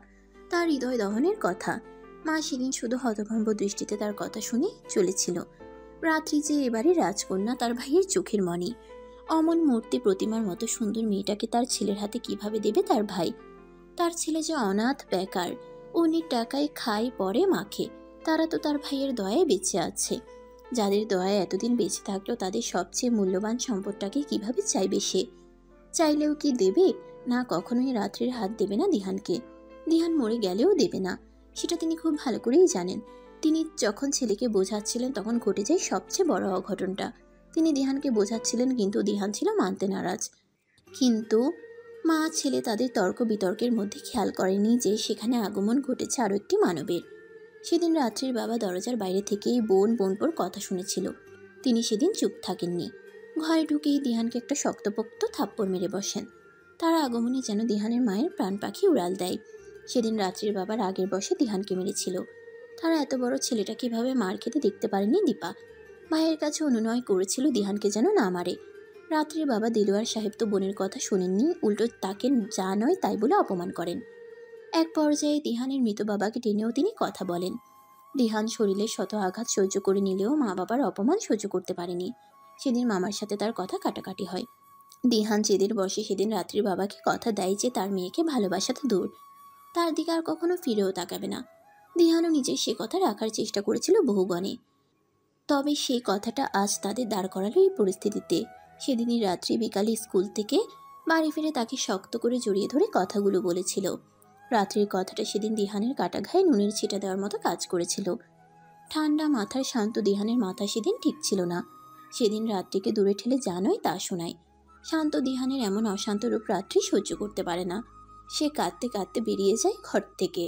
তার হৃদয় দহনের কথা। মা সেদিন শুধু হতভম্ব দৃষ্টিতে তার কথা শুনে চলেছিল। রাত্রি যে এবারে রাজকন্যা, তার ভাইয়ের চোখের মণি, অমন মূর্তি প্রতিমার মতো সুন্দর মেয়েটাকে তার ছেলের হাতে কিভাবে দেবে তার ভাই? তার ছেলে যে অনাথ বেকার, অন্যের টাকায় খায় পরে মাখে, তারা তো তার ভাইয়ের দয়ায় বেঁচে আছে। যাদের দয়ায় এতদিন বেঁচে থাকলো তাদের সবচেয়ে মূল্যবান সম্পদটাকে কিভাবে চাইবে সে? চাইলেও কি দেবে? না, কখনোই রাত্রির হাত দেবে না দিহানকে। দিহান মরে গেলেও দেবে না, সেটা তিনি খুব ভালো করেই জানেন। তিনি যখন ছেলেকে বোঝাচ্ছিলেন তখন ঘটে যায় সবচেয়ে বড় অঘটনটা। তিনি দিহানকে বোঝাচ্ছিলেন কিন্তু দিহান ছিল মানতে নারাজ। কিন্তু মা ছেলে তাদের তর্ক বিতর্কের মধ্যে খেয়াল করেনি যে সেখানে আগমন ঘটেছে আরও একটি মানবের। সেদিন রাত্রির বাবা দরজার বাইরে থেকেই বোনপোর কথা শুনেছিল। তিনি সেদিন চুপ থাকেননি। ঘরে ঢুকেই দিহানকে একটা শক্তপোক্ত থাপ্পড় মেরে বসেন। তার আগমনে যেন দিহানের মায়ের প্রাণ পাখি উড়াল দেয়। সেদিন রাত্রির বাবার আগের বসে দিহানকে মেরেছিল। তারা এত বড় ছেলেটা কিভাবে মার খেতে দেখতে পারেনি দীপা। মায়ের কাছে অনুনয় করেছিল দিহানকে যেন না মারে। রাত্রির বাবা দিলওয়ার সাহেব তো বোনের কথা শোনেননি, উল্টো তাকে যা নয় তাই বলে অপমান করেন। এক পর্যায়ে দিহানের মৃত বাবাকে টেনেও তিনি কথা বলেন। দিহান শরীরের শত আঘাত সহ্য করে নিলেও মা বাবার অপমান সহ্য করতে পারেনি। সেদিন মামার সাথে তার কথা কাটাকাটি হয়। দিহান জেদের বসে সেদিন রাত্রির বাবাকে কথা দেয় যে তার মেয়েকে ভালোবাসা তো দূর, তার দিকে আর কখনো ফিরেও তাকাবে না। দিহানও নিজের সে কথা রাখার চেষ্টা করেছিল বহুগণে। তবে সেই কথাটা আজ তাদের দাঁড় করালো এই পরিস্থিতিতে। সেদিনই রাত্রি বিকালে স্কুল থেকে বাড়ি ফিরে তাকে শক্ত করে জড়িয়ে ধরে কথাগুলো বলেছিল। রাত্রির কথাটা সেদিন দিহানের কাটা ঘায়ে নুনের ছিটা দেওয়ার মতো কাজ করেছিল। ঠান্ডা মাথার শান্ত দিহানের মাথা সেদিন ঠিক ছিল না। সেদিন রাত্রিকে দূরে ঠেলে যা নয় তা শোনায়। শান্ত দিহানের এমন অশান্ত রূপ রাত্রি সহ্য করতে পারে না। সে কাঁদতে কাঁদতে বেরিয়ে যায় ঘর থেকে।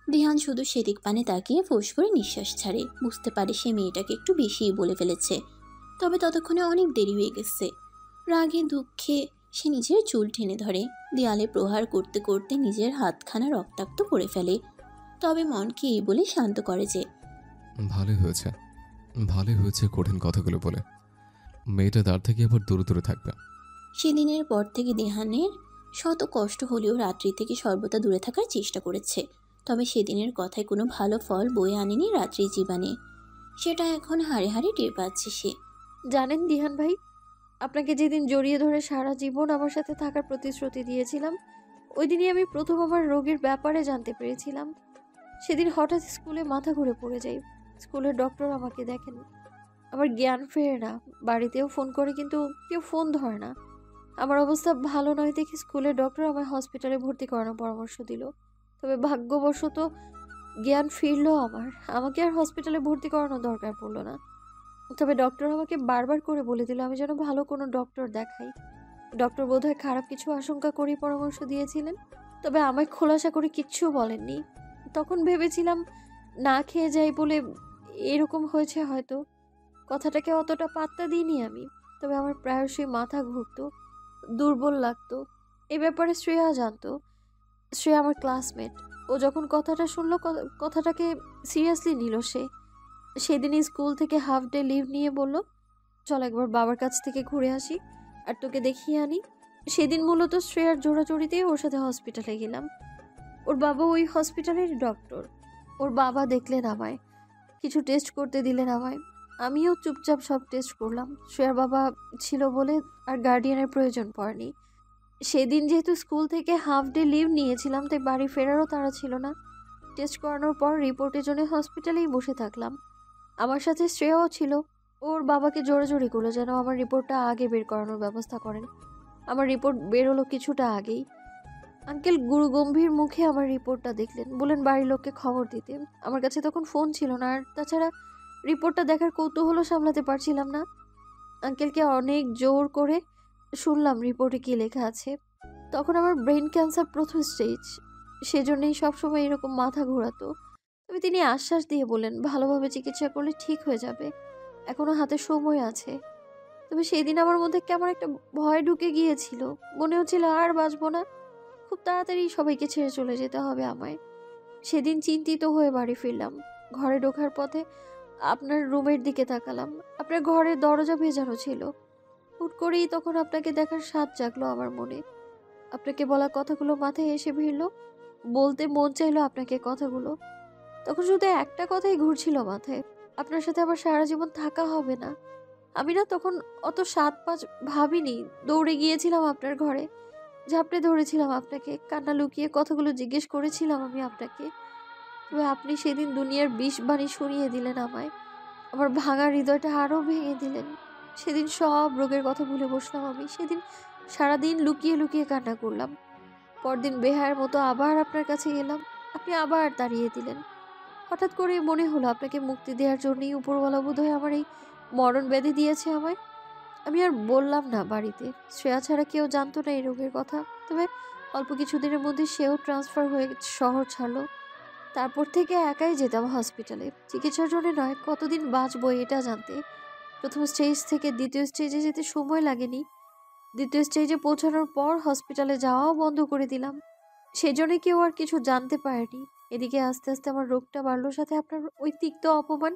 দিহান শুধু সেদিক পানে তাকিয়ে ফোঁস করে নিঃশ্বাস ছাড়ে। বুঝতে পারে সে মেয়েটাকে একটু বেশিই বলে ফেলেছে। তবে ততক্ষণে অনেক দেরি হয়ে গেছে। রাগে দুঃখে সে নিজের চুল টেনে ধরে, দেয়ালে প্রহার করতে করতে নিজের হাতখানা রক্তাক্ত করে ফেলে। তবে মনকে এই বলে শান্ত করে যে ভালোই হয়েছে কঠিন কথাগুলো বলে। মেয়েটা দাঁড় থেকে আবার দূরে দূরে থাকবে। সেদিনের পর থেকে দিহানের শত কষ্ট হলেও রাত্রি থেকে সর্বদা দূরে থাকার চেষ্টা করেছে। তবে সেদিনের কথায় কোনো ভালো ফল বয়ে আনেনি রাত্রির জীবনে। সেটা এখন হাড়ে হাড়ে টের পাচ্ছে সে। জানেন দিহান ভাই, আপনাকে যেদিন জড়িয়ে ধরে সারা জীবন আমার সাথে থাকার প্রতিশ্রুতি দিয়েছিলাম, ওই দিনই আমি প্রথম আমার রোগের ব্যাপারে জানতে পেরেছিলাম। সেদিন হঠাৎ স্কুলে মাথা ঘুরে পড়ে যাই। স্কুলের ডক্টর আমাকে দেখেন, আমার জ্ঞান ফেরে না। বাড়িতেও ফোন করে কিন্তু কেউ ফোন ধরে না। আমার অবস্থা ভালো নয় দেখে স্কুলের ডক্টর আমায় হসপিটালে ভর্তি করানোর পরামর্শ দিল। তবে ভাগ্যবশত জ্ঞান ফিরলো আমার, আমাকে আর হসপিটালে ভর্তি করানোর দরকার পড়লো না। তবে ডক্টর আমাকে বারবার করে বলে দিল আমি যেন ভালো কোনো ডক্টর দেখাই। ডক্টর বোধহয় খারাপ কিছু আশঙ্কা করেই পরামর্শ দিয়েছিলেন, তবে আমায় খোলাসা করে কিচ্ছু বলেননি। তখন ভেবেছিলাম না খেয়ে যাই বলে এরকম হয়েছে হয়তো। কথাটাকে অতটা পাত্তা দিইনি আমি। তবে আমার প্রায়শই মাথা ঘুরতো, দুর্বল লাগতো। এ ব্যাপারে শ্রেয়া জানতো। শ্রেয়া আমার ক্লাসমেট। ও যখন কথাটা শুনলো কথাটাকে সিরিয়াসলি নিল সে। সেদিনই স্কুল থেকে হাফ ডে লিভ নিয়ে বলল, চল একবার বাবার কাছ থেকে ঘুরে আসি আর তোকে দেখিয়ে আনি। সেদিন মূলত শ্রেয়ার জোড়াজোড়িতেই ওর সাথে হসপিটালে গেলাম। ওর বাবা ওই হসপিটালের ডক্টর। ওর বাবা দেখলেন আমায়, কিছু টেস্ট করতে দিলেন আমায়। আমিও চুপচাপ সব টেস্ট করলাম। শ্রেয়ার বাবা ছিল বলে আর গার্ডিয়ানের প্রয়োজন পড়েনি। সেদিন যেহেতু স্কুল থেকে হাফ ডে লিভ নিয়েছিলাম, তাই বাড়ি ফেরারও তাড়া ছিল না। টেস্ট করানোর পর রিপোর্টের জন্য হসপিটালেই বসে থাকলাম। আমার সাথে শ্রেয়াও ছিল। ওর বাবাকে জোরাজোরি করলো যেন আমার রিপোর্টটা আগে বের করানোর ব্যবস্থা করেন। আমার রিপোর্ট বেরোলো কিছুটা আগেই। আঙ্কেল গুরু গম্ভীর মুখে আমার রিপোর্টটা দেখলেন, বলেন বাড়ির লোককে খবর দিতে। আমার কাছে তখন ফোন ছিল না, আর তাছাড়া রিপোর্টটা দেখার কৌতূহলও সামলাতে পারছিলাম না। আঙ্কেলকে অনেক জোর করে শুনলাম রিপোর্টে কী লেখা আছে। তখন আমার ব্রেন ক্যান্সার প্রথম স্টেজ, সেজন্যই সবসময় এরকম মাথা ঘোরাতো। তবে তিনি আশ্বাস দিয়ে বললেন ভালোভাবে চিকিৎসা করলে ঠিক হয়ে যাবে, এখনো হাতে সময় আছে। তবে সেদিন আমার মধ্যে কেমন একটা ভয় ঢুকে গিয়েছিল। মনে হচ্ছিল আর বাঁচবো না, খুব তাড়াতাড়ি সবাইকে ছেড়ে চলে যেতে হবে আমায়। সেদিন চিন্তিত হয়ে বাড়ি ফিরলাম। ঘরে ঢোকার পথে আপনার রুমের দিকে তাকালাম। আপনার ঘরের দরজা ভেজানো ছিল। হুট করেই তখন আপনাকে দেখার স্বাদ জাগলো আমার মনে। আপনাকে বলা কথাগুলো মাথায় এসে ভিড়ল। বলতে মন চাইলো আপনাকে কথাগুলো। তখন শুধু একটা কথাই ঘুরছিল মাথায়, আপনার সাথে আমার সারা জীবন থাকা হবে না। আমি না তখন অত 7-5 ভাবিনি। দৌড়ে গিয়েছিলাম আপনার ঘরে, ঝাপটে ধরেছিলাম আপনাকে, কান্না লুকিয়ে কথাগুলো জিজ্ঞেস করেছিলাম আমি আপনাকে। তবে আপনি সেদিন দুনিয়ার বিষ বাণী শুনিয়ে দিলেন আমায়। আমার ভাঙা হৃদয়টা আরও ভেঙে দিলেন। সেদিন সব রোগের কথা ভুলে বসলাম আমি। সেদিন সারাদিন লুকিয়ে লুকিয়ে কান্না করলাম। পরদিন বেহায়ের মতো আবার আপনার কাছে গেলাম। আপনি আবার তাড়িয়ে দিলেন। হঠাৎ করে মনে হলো আপনাকে মুক্তি দেওয়ার জন্যই উপরওয়ালা বোধহয় আমার এই মরণ ব্যাধি দিয়েছে আমায়। আমি আর বললাম না বাড়িতে। শ্রেয়া ছাড়া কেউ জানতো না এই রোগের কথা। তবে অল্প কিছুদিনের মধ্যে সেও ট্রান্সফার হয়ে শহর ছাড়লো। তারপর থেকে একাই যেতাম হসপিটালে, চিকিৎসার জন্য নয়, কতদিন বাঁচবো এটা জানতে। প্রথম স্টেজ থেকে দ্বিতীয় স্টেজে যেতে সময় লাগেনি। দ্বিতীয় স্টেজে পৌঁছানোর পর হসপিটালে যাওয়াও বন্ধ করে দিলাম। সেজন্য কেউ আর কিছু জানতে পারেনি। এদিকে আস্তে আস্তে আমার রোগটা বাড়লো, সাথে আপনার ওই তিক্ত অপমান।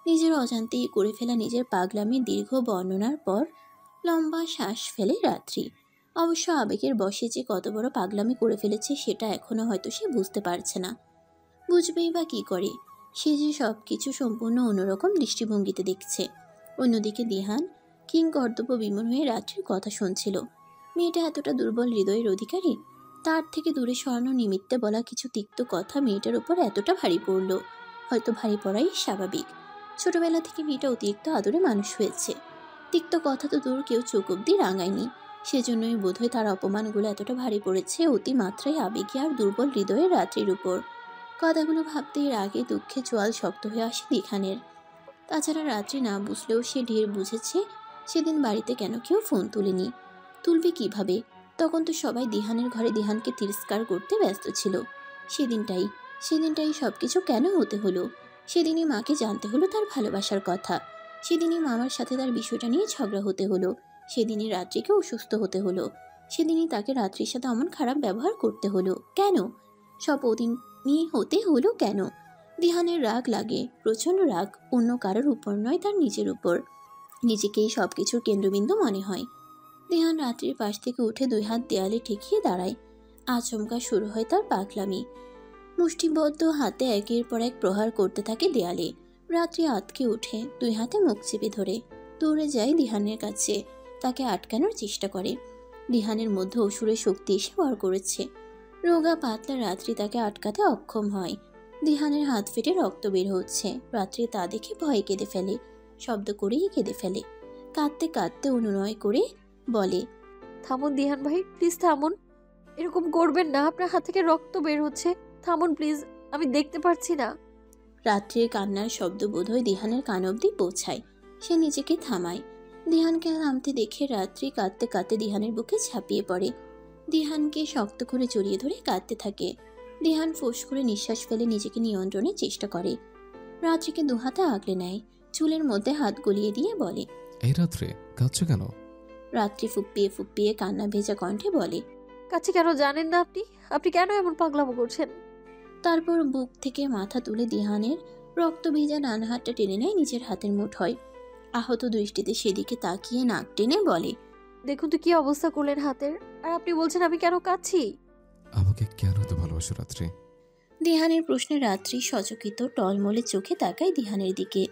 নিজের অজান্তেই করে ফেলা নিজের পাগলামির দীর্ঘ বর্ণনার পর লম্বা শ্বাস ফেলে রাত্রি। অবশ্য আবেগের বশে যে কত বড় পাগলামি করে ফেলেছে সেটা এখনো হয়তো সে বুঝতে পারছে না। বুঝবেই বা কী করে, সে যে সব কিছু সম্পূর্ণ অন্যরকম দৃষ্টিভঙ্গিতে দেখছে। অন্যদিকে দিহান কিংকর্তব্য বিমূঢ় হয়ে রাত্রির কথা শুনছিল। মেয়েটা এতটা দুর্বল হৃদয়ের অধিকারী, তার থেকে দূরে সরানো নিমিত্তে বলা কিছু তিক্ত কথা মেয়েটার উপর এতটা ভারী পড়ল। হয়তো ভারী পড়াই স্বাভাবিক। ছোটবেলা থেকে মেয়েটা অতিরিক্ত আদরে মানুষ হয়েছে। তিক্ত কথা তো দূর, কেউ চোখ অব্দি রাঙায়নি। সেজন্যই বোধহয় তার অপমানগুলো এতটা ভারী পড়েছে অতিমাত্রায় আবেগী আর দুর্বল হৃদয়ের রাত্রির উপর। কথাগুলো ভাবতেই রাগে দুঃখে চোয়াল শক্ত হয়ে আসে দিখানের। তাছাড়া রাত্রি না বুঝলেও সে ঢের বুঝেছে সেদিন বাড়িতে কেন কেউ ফোন তুলেনি। তুলবে কিভাবে? তখন তো সবাই দিহানের ঘরে দিহানকে তিরস্কার করতে ব্যস্ত ছিল। সেদিনটাই সব কিছু কেন হতে হলো? সেদিনই মাকে জানতে হলো তার ভালোবাসার কথা। সেদিনই মামার সাথে তার বিষয়টা নিয়ে ঝগড়া হতে হলো। সেদিনই রাত্রিকে অসুস্থ হতে হলো। সেদিনই তাকে রাত্রির সাথে এমন খারাপ ব্যবহার করতে হলো। কেন সব ওদিনই হতে হলো? কেন? দিহানের রাগ লাগে, প্রচণ্ড রাগ, অন্য কারোর উপর নয়, তার নিজের উপর। নিজেকেই সব কিছুর কেন্দ্রবিন্দু মনে হয়। দিহান রাত্রির পাশ থেকে উঠে 2 হাত দেয়ালে ঠেকিয়ে দাঁড়ায়। আচমকা শুরু হয় তার পাগলামি। মুষ্টিবদ্ধ হাতে একের পর এক প্রহার করতে থাকে দেয়ালে। রাত্রি আতকে উঠে 2 হাতে মুখ চেপে ধরে দৌড়ে যায় দিহানের কাছে, তাকে আটকানোর চেষ্টা করে। দিহানের মধ্যে অসুরের শক্তি এসে ভর করেছে। রোগা পাতলা রাত্রি তাকে আটকাতে অক্ষম হয়। দিহানের হাত ফেটে রক্ত বের হচ্ছে। রাত্রি তা দেখে ভয়ে কেঁদে ফেলে, শব্দ করেই কেঁদে ফেলে। কাঁদতে কাঁদতে অনুনয় করে বলে, থামুন দিহান ভাই, প্লিজ থামুন, এরকম করবেন না, আপনার হাত থেকে রক্ত বের হচ্ছে, থামুন প্লিজ, আমি দেখতে পারছি না। রাত্রির কান্নার শব্দ বোধহয় দিহানের কান অব্দি পৌঁছায়। সে নিজেকে থামায়। দিহানকে থামতে দেখে রাত্রি কাঁদতে কাঁদতে দিহানের বুকে ঝাঁপিয়ে পড়ে। দিহানকে শক্ত করে জড়িয়ে ধরে কাঁদতে থাকে। দিহান ফোঁস করে নিঃশ্বাস ফেলে নিজেকে নিয়ন্ত্রণের চেষ্টা করে। রাত্রিকে 2 হাতে আগলে নেয়, চুলের মধ্যে হাত গলিয়ে দিয়ে বলে, এই রাত্রে কাঁদছো কেন? রাত্রি ফুপ্পিয়ে ফুপ্পিয়ে কান্না ভেজা কণ্ঠে বলে, কাছে কেন জানেন না আপনি? আপনি কেন এমন পাগলামো করছেন? তারপর বুক থেকে মাথা তুলে দিহানের রক্ত ভেজা ডান হাতটা টেনে নেয় নিজের হাতের মুঠোয়। আহত দৃষ্টিতে সেদিকে তাকিয়ে নাক টেনে বলে, দেখুন তো কি অবস্থা করলেন হাতের, আর আপনি বলছেন আমি কেন কাঁদছি? আমাকে কেন এত ভালোবাসো রাত্রি? দিহানের প্রশ্নে রাত্রি সচকিত টলমলে চোখে তাকায় দিহানের দিকে।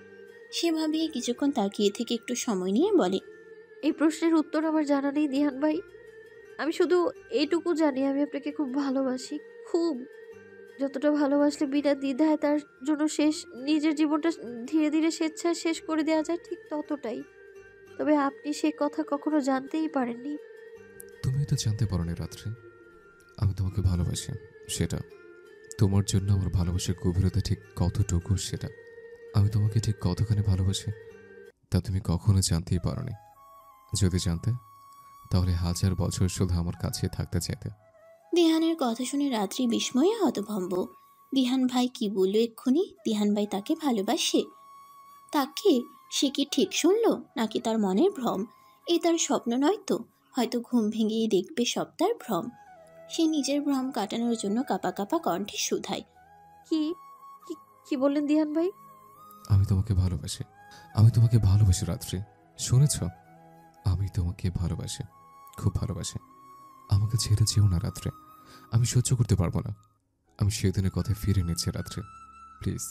সেভাবে কিছুক্ষণ তাকিয়ে থেকে একটু সময় নিয়ে বলে, এই প্রশ্নের উত্তর আমার জানা নেই দিহান ভাই। আমি শুধু এইটুকু জানি আমি আপনাকে খুব ভালোবাসি, খুব। যতটা ভালোবাসলে বিনা দ্বিধায় তার জন্য নিজের জীবনটা ধীরে ধীরে স্বেচ্ছায় শেষ করে দেওয়া যায়, ঠিক ততটাই। তবে আপনি সে কথা কখনো জানতেই পারেননি। তুমি তো জানতে পারোনি রাত্রি, আমি তোমাকে ভালোবাসি। সেটা তোমার জন্য আমার ভালোবাসার গভীরতা ঠিক কতটুকু, সেটা আমি তোমাকে ঠিক কতখানি ভালোবাসি তা তুমি কখনো জানতেই পারোনি। যদি জানতে, তাহলে 1000 বছর শুধু আমার কাছে থাকতে চাইতে। দিহানের কথা শুনে রাত্রি বিস্ময়ে হতভম্ব। দিহান ভাই কি বলল এক্ষুনি? দিহান ভাই তাকে ভালোবাসে? তাকে? সে কি ঠিক শুনল, নাকি তার মনের ভ্রম? এ তার স্বপ্ন নয় তো? হয়তো ঘুম ভেঙেই দেখবে সব তার ভ্রম। সে নিজের ভ্রম কাটানোর জন্য কাঁপা কাঁপা কণ্ঠে শুধায়, কি কি কি বললেন দিহান ভাই? আমি তোমাকে ভালোবাসি, আমি তোমাকে ভালোবাসি রাত্রি, শুনেছ? আমি তোমাকে ভালোবাসি, খুব ভালোবাসি। আমাকে ছেড়ে যেও না রাত্রে, আমি সহ্য করতে পারবো না। আমি সেদিনের কথায় ফিরে নিচ্ছি রাত্রে, প্লিজ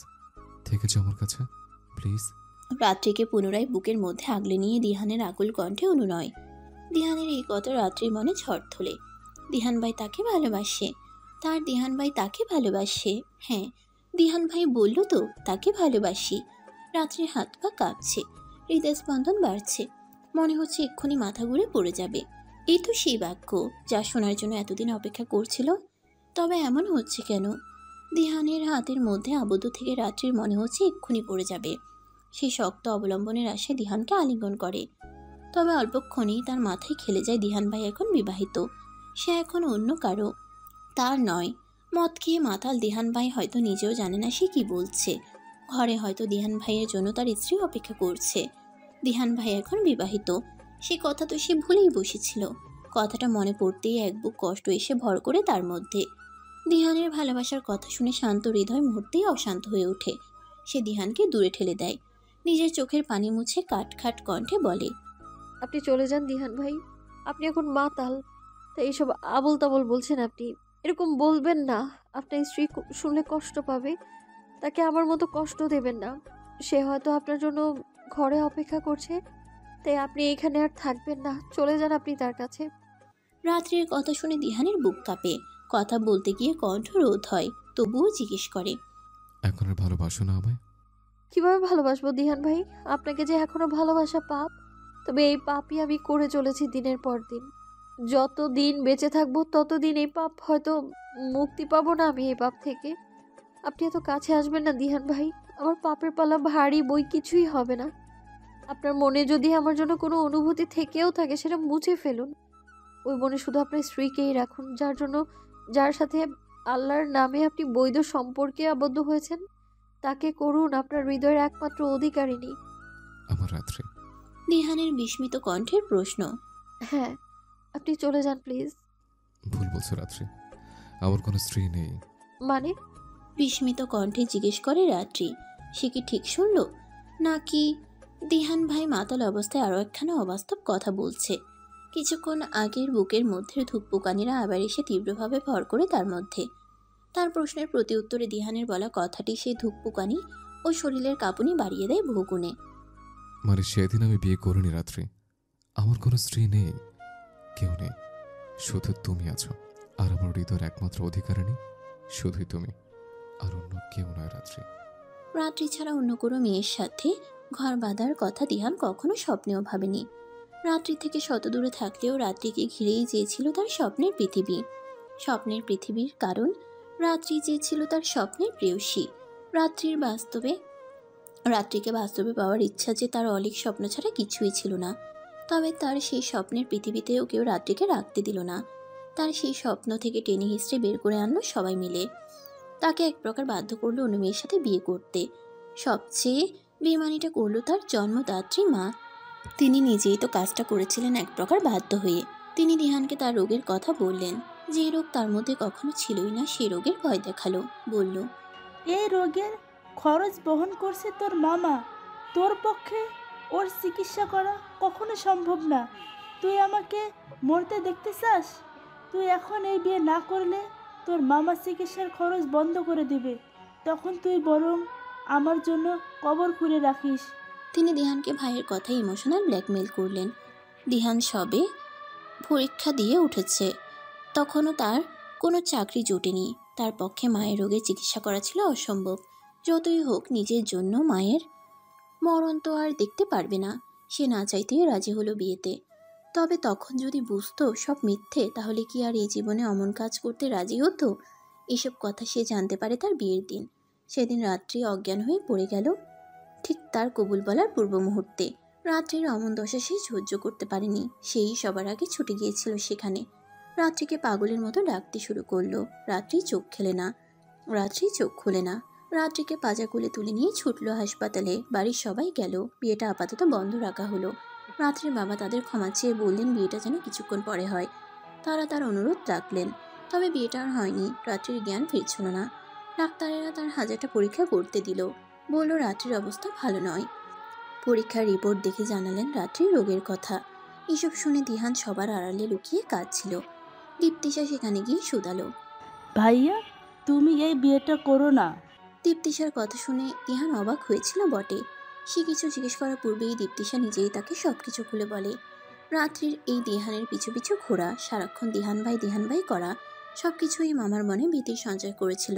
থেকে যাও আমার কাছে, প্লিজ। রাত্রিকে পুনরায় বুকের মধ্যে আগলে নিয়ে দিহানের আকুল কণ্ঠে অনুনয়। দিহানের এই কথা রাত্রির মনে ঝড় তোলে। দিহান ভাই তাকে ভালোবাসে, তার দিহান ভাই তাকে ভালোবাসে। হ্যাঁ, দিহান ভাই বলল তো তাকে ভালোবাসি। রাত্রির হাত পা কাঁপছে, হৃদয় স্পন্দন বাড়ছে, মনে হচ্ছে এক্ষুনি মাথা ঘুরে পড়ে যাবে। এই তো সেই বাক্য যা শোনার জন্য এতদিন অপেক্ষা করছিল। তবে এমন হচ্ছে কেন? দিহানের হাতের মধ্যে আবদ্ধ থেকে রাত্রির মনে হচ্ছে এক্ষুনি পড়ে যাবে। সেই শক্ত অবলম্বনের আশায় দিহানকে আলিঙ্গন করে। তবে অল্পক্ষণেই তার মাথায় খেলে যায় দিহান ভাই এখন বিবাহিত, সে এখন অন্য কারো, তার নয়। মদ খেয়ে মাতাল দিহান ভাই হয়তো নিজেও জানে না সে কি বলছে। ঘরে হয়তো দিহান ভাইয়ের জন্য তার স্ত্রী অপেক্ষা করছে। দিহান ভাই এখন বিবাহিত, সে কথা তো সে ভুলেই বসেছিল। কথাটা মনে পড়তেই এক বুক কষ্ট এসে ভর করে তার মধ্যে। দিহানের ভালোবাসার কথা শুনে শান্ত হৃদয় মুহূর্তেই অশান্ত হয়ে ওঠে। সে দিহানকে দূরে ঠেলে দেয়, নিজের চোখের পানি মুছে কাটখাট কণ্ঠে বলে, আপনি চলে যান দিহান ভাই, আপনি এখন মাতাল, তাই এইসব আবল তাবল বলছেন আপনি। এরকম বলবেন না, আপনার স্ত্রী শুনলে কষ্ট পাবে, তাকে আমার মতো কষ্ট দেবেন না। সে হয়তো আপনার জন্য ঘরে অপেক্ষা করছে, তাই আপনি এখানে আর থাকবেন না, চলে যান আপনি তার কাছে। রাত্রির কথা শুনে দিহানের বুক কাঁপে। কথা বলতে গিয়ে কণ্ঠ রোধ হয়, তবুও জিজ্ঞেস করে, এখন আর ভালোবাসো না আমায়? কিভাবে ভালোবাসবো দিহান ভাই? আপনাকে যে এখনো ভালোবাসা পাপ, তবে এই পাপই আমি করে চলেছি দিনের পর দিন। যত দিন বেঁচে থাকবো ততদিন এই পাপ হয়তো মুক্তি পাবো না আমি এই পাপ থেকে। আপনি এত কাছে আসবেন না দিহান ভাই, আমার পাপের পালা ভারী, বই কিছুই হবে না। আপনার মনে যদি আমার জন্য কোনো অনুভূতি থেকেও থাকে সেটা মুছে ফেলুন। ওই মনে শুধু আপনার স্ত্রীকেই রাখুন, যার সাথে আল্লাহর নামে আপনি বৈধ সম্পর্কে আবদ্ধ হয়েছেন। তাকে করুন আপনার হৃদয়ের একমাত্র অধিকারিণী। আমার রাত্রি। দিহানের বিস্মিত কণ্ঠের প্রশ্ন। হ্যাঁ, আপনি চলে যান প্লিজ। ভুল বলছো রাত্রি, আমার কোনো স্ত্রী নেই। মানে? বিস্মিত কণ্ঠে জিজ্ঞেস করে রাত্রি। সে কি ঠিক শুনল, নাকি দিহান ভাই মাতাল অবস্থায় আরও একখানা অবাস্তব কথা বলছে? কিছুক্ষণ আগের বুকের মধ্যে ধূপপোকানিরা আবার এসে তীব্রভাবে ভর করে তার মধ্যে। তার প্রশ্নের প্রতি উত্তরে দিহানের বলা কথাটি সেই ধূপপোকানি ও শরীরের কাঁপুনি বাড়িয়ে দেয় বহুগুণে। মানে সেদিন আমি বিয়ে করিনি রাত্রি। আমার কোনো স্ত্রী নেই, কেউ নেই, শুধু তুমি আছো। আর আমার হৃদয়ের একমাত্র অধিকারিণী শুধুই তুমি, আর অন্য কেউ নয় রাত্রি। রাত্রি ছাড়া অন্য কোনো মেয়ের সাথে ঘর বাঁধার কথা দিহান কখনো স্বপ্নেও ভাবেনি। রাত্রি থেকে শত দূরে থাকলেও রাত্রিকে ঘিরেই চেয়েছিল তার স্বপ্নের পৃথিবী। স্বপ্নের পৃথিবীর কারণ রাত্রি চেয়েছিল তার স্বপ্নের প্রেয়সী। রাত্রিকে বাস্তবে পাওয়ার ইচ্ছা যে তার অলীক স্বপ্ন ছাড়া কিছুই ছিল না। তবে তার সেই স্বপ্নের পৃথিবীতেও কেউ রাত্রিকে রাখতে দিল না। তার সেই স্বপ্ন থেকে টেনে হিস্ট্রি বের করে আনলো সবাই মিলে। তাকে এক প্রকার বাধ্য করলো অন্য মেয়ের সাথে বিয়ে করতে। সবচেয়ে বেমানিটা করলো তার জন্মদাত্রী মা। তিনি নিজেই তো কাজটা করেছিলেন এক প্রকার বাধ্য হয়ে। তিনি দিহানকে তার রোগের কথা বললেন। যে রোগ তার মধ্যে কখনো ছিলই না সেই রোগের ভয় দেখালো। বলল, এই রোগের খরচ বহন করছে তোর মামা। তোর পক্ষে ওর চিকিৎসা করা কখনো সম্ভব না। তুই আমাকে মরতে দেখতে চাস? তুই এখন এই বিয়ে না করলে তোর মামা চিকিৎসার খরচ বন্ধ করে দিবে। তখন তুই বরং আমার জন্য কবর খুঁড়ে রাখিস। তিনি দিহানকে ভাইয়ের কথায় ইমোশনাল ব্ল্যাকমেল করলেন। দিহান সবে পরীক্ষা দিয়ে উঠেছে, তখনও তার কোনো চাকরি জোটেনি। তার পক্ষে মায়ের রোগের চিকিৎসা করা ছিল অসম্ভব। যতই হোক নিজের জন্য মায়ের মরণ তো আর দেখতে পারবে না। সে না চাইতেই রাজি হলো বিয়েতে। তবে তখন যদি বুঝতো সব মিথ্যে, তাহলে কি আর এই জীবনে অমন কাজ করতে রাজি হতো? এসব কথা সে জানতে পারে তার বিয়ের দিন। সেদিন রাত্রি অজ্ঞান হয়ে পড়ে গেল ঠিক তার কবুল বলার পূর্ব মুহূর্তে। রাত্রির অমন দশা সে সহ্য করতে পারেনি। সেই সবার আগে ছুটে গিয়েছিল সেখানে। রাত্রিকে পাগলের মতো ডাকতে শুরু করলো। রাত্রি চোখ খেলে না, রাত্রি চোখ খুলে না। রাত্রিকে পাজা কোলে তুলে নিয়ে ছুটলো হাসপাতালে। বাড়ির সবাই গেল। বিয়েটা আপাতত বন্ধ রাখা হলো। রাত্রির বাবা তাদের ক্ষমা চেয়ে বললেন বিয়েটা যেন কিছুক্ষণ পরে হয়। তারা তার অনুরোধ রাখলেন। তবে বিয়েটা আর হয়নি। রাত্রির জ্ঞান ফিরছিল না। ডাক্তারেরা তার হাজারটা পরীক্ষা করতে দিল। বলল রাত্রির অবস্থা ভালো নয়। পরীক্ষার রিপোর্ট দেখে জানালেন রাত্রির রোগের কথা। এসব শুনে দিহান সবার আড়ালে লুকিয়ে কাঁদছিল। দীপ্তিশা সেখানে গিয়ে শুধালো। ভাইয়া, তুমি এই বিয়েটা করো না। দীপ্তিশার কথা শুনে দিহান অবাক হয়েছিল বটে। সে কিছু জিজ্ঞেস করার পূর্বেই দীপ্তিশা নিজেই তাকে সবকিছু খুলে বলে। রাত্রির এই দিহানের পিছু পিছু ঘোরা, সারাক্ষণ দিহান ভাই করা, সবকিছুই মামার মনে ভীতির সঞ্চয় করেছিল।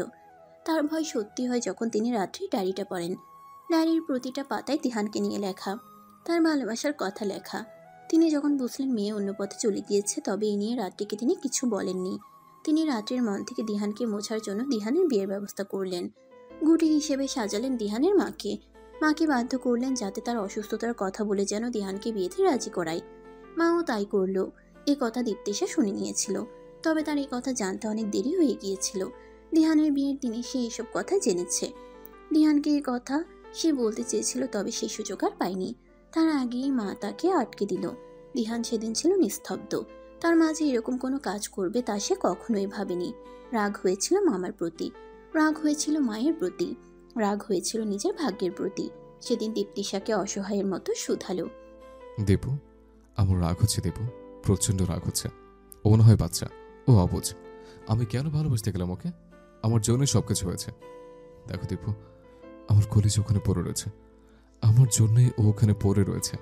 তার ভয় সত্যি হয় যখন তিনি রাত্রির ডায়েরিটা পড়েন। ডায়েরির প্রতিটা পাতায় দিহানকে নিয়ে লেখা, তার ভালোবাসার কথা লেখা। তিনি যখন বুঝলেন মেয়ে অন্য পথে চলে গিয়েছে, তবে এই নিয়ে রাত্রিকে তিনি কিছু বলেননি। তিনি রাত্রির মন থেকে দিহানকে মোছার জন্য দিহানের বিয়ের ব্যবস্থা করলেন। গুটি হিসেবে সাজালেন দিহানের মাকে। মাকে বাধ্য করলেন যাতে তার অসুস্থতার কথা বলে যেন দিহানকে বিয়েতে রাজি করায়। মাও তাই করল। এ কথা দীপ্তিশা শুনে নিয়েছিল। তবে তার এই কথা জানতে অনেক দেরি হয়ে গিয়েছিল। দিহানের বিয়ের দিনে সে এসব কথা জেনেছে। দিহানকে এই কথা সে বলতে চেয়েছিল, তবে সেই সুযোগ আর পায়নি। তার আগেই মা তাকে আটকে দিল। দিহান সেদিন ছিল নিস্তব্ধ। তার মাঝে এরকম কোনো কাজ করবে তা সে কখনোই ভাবেনি। রাগ হয়েছিল মামার প্রতি, রাগ হয়েছিল মায়ের প্রতি, রাগ হয়েছিল নিজের ভাগ্যের প্রতি। সেদিন দীপ্তিশাকে অসহায়ের মতো শুধালো। দীপু, আমার রাগ হচ্ছে দীপু, প্রচণ্ড রাগ হচ্ছে। ও মনে হয় বাচ্চা, ও অবুঝ। আমি কেন ভালোবাসতে গেলাম ওকে? আমার জন্যই সবকিছু হয়েছে। দেখো দীপু, আমার কলিজ ওখানে পড়ে রয়েছে, আমার জন্যই ও ওখানে পড়ে রয়েছে।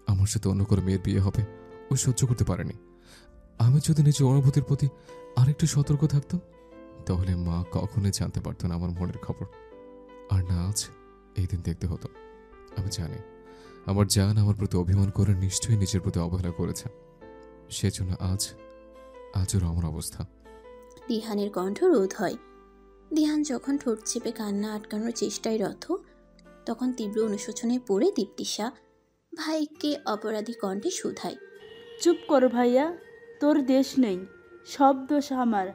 আমার সাথে অন্য কোনো মেয়ের বিয়ে হবে ও সহ্য করতে পারেনি। আমি যদি নিজের অনুভূতির প্রতি আরেকটু সতর্ক থাকতাম, তাহলে মা কখনোই জানতে পারতো না আমার মনের খবর। আর না আজ এই দিন দেখতে হতো। আমি জানি আমার জান আমার প্রতি অভিমান করে নিশ্চয়ই নিজের প্রতি অবহেলা করেছে। সেজন্য আজও আমার অবস্থা। দিহানের কণ্ঠ রোধ হয়। দিহান যখন ঠোঁট চেপে কান্না আটকানোর চেষ্টায় রত, তখন তীব্র অনুশোচনায় পড়ে দীপ্তিশা ভাইকে অপরাধী কণ্ঠে শুধায়। চুপ করো ভাইয়া, তোর দেশ নেই, সব দোষ আমার।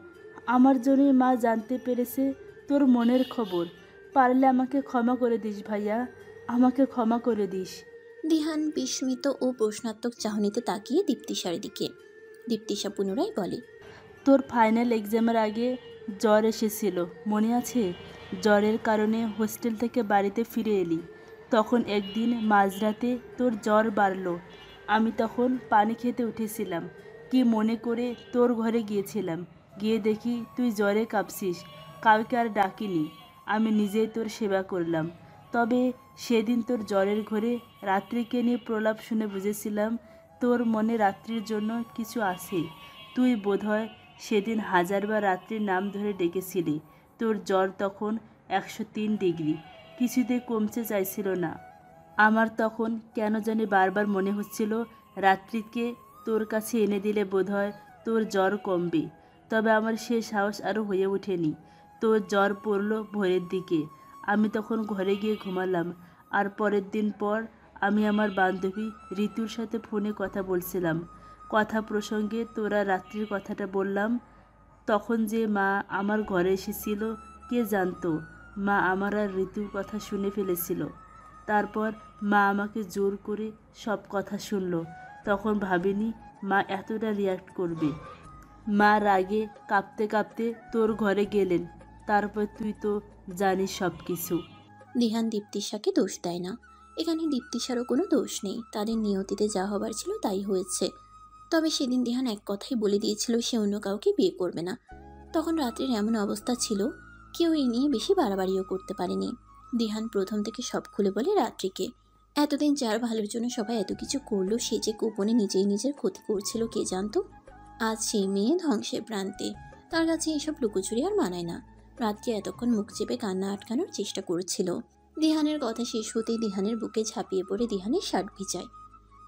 আমার জন্যই মা জানতে পেরেছে তোর মনের খবর। পারলে আমাকে ক্ষমা করে দিস ভাইয়া, আমাকে ক্ষমা করে দিস। দিহান বিস্মিত ও প্রশ্নাত্মক চাহনিতে তাকিয়ে দীপ্তিশার দিকে। দীপ্তিশা পুনরায় বলে, তোর ফাইনাল এক্সামের আগে জ্বর এসেছিল, মনে আছে? জ্বরের কারণে হোস্টেল থেকে বাড়িতে ফিরে এলি। তখন একদিন মাঝরাতে তোর জ্বর বাড়লো। আমি তখন পানি খেতে উঠেছিলাম। কি মনে করে তোর ঘরে গিয়েছিলাম। গিয়ে দেখি তুই জ্বরে কাঁপছিস। কাউকে আর ডাকিনি, আমি নিজেই তোর সেবা করলাম। তবে সেদিন তোর জ্বরের ঘরে রাত্রিকে নিয়ে প্রলাপ শুনে বুঝেছিলাম তোর মনে রাত্রির জন্য কিছু আছে। তুই বোধহয় সেদিন হাজারবার রাত্রির নাম ধরে ডেকেছিলি। তোর জ্বর তখন 103 ডিগ্রি, কিছুতে কমতে চাইছিল না। আমার তখন কেন জানি বারবার মনে হচ্ছিল রাত্রিকে তোর কাছে এনে দিলে বোধহয় তোর জ্বর কমবে। তবে আমার সে সাহস আরও হয়ে ওঠেনি। তোর জ্বর পড়ল ভোরের দিকে। আমি তখন ঘরে গিয়ে ঘুমালাম। আর পরের দিন পর আমি আমার বান্ধবী ঋতুর সাথে ফোনে কথা বলছিলাম। কথা প্রসঙ্গে তোরা রাত্রির কথাটা বললাম। তখন যে মা আমার ঘরে এসেছিল কে জানতো মা আমার আর ঋতুর কথা শুনে ফেলেছিল। তারপর মা আমাকে জোর করে সব কথা শুনল। তখন ভাবিনি মা এতটা রিয়াক্ট করবে। মা রাগে কাঁপতে কাঁপতে তোর ঘরে গেলেন। তারপর তুই তো জানিস সব কিছু। দিহান দীপ্তিশাকে দোষ দেয় না। এখানে দীপ্তিশারও কোনো দোষ নেই। তাদের নিয়তিতে যা হবার ছিল তাই হয়েছে। তবে সেদিন দিহান এক কথাই বলে দিয়েছিল সে অন্য কাউকে বিয়ে করবে না। তখন রাত্রির এমন অবস্থা ছিল, কেউ এই নিয়ে বেশি বাড়াবাড়িও করতে পারেনি। দিহান প্রথম থেকে সব খুলে বলে রাত্রিকে। এতদিন যার ভালোর জন্য সবাই এত কিছু করলো, সে যে গোপনে নিজেই নিজের ক্ষতি করছিল কে জানতো। আজ সেই মেয়ে ধ্বংসের প্রান্তে। তার কাছে এসব লুকোচুরি আর মানায় না। রাত্রি এতক্ষণ মুখ চেপে কান্না আটকানোর চেষ্টা করেছিল। দিহানের কথা শেষ হতেই দিহানের বুকে ঝাঁপিয়ে পড়ে দিহানের শার্ট ভিজায়।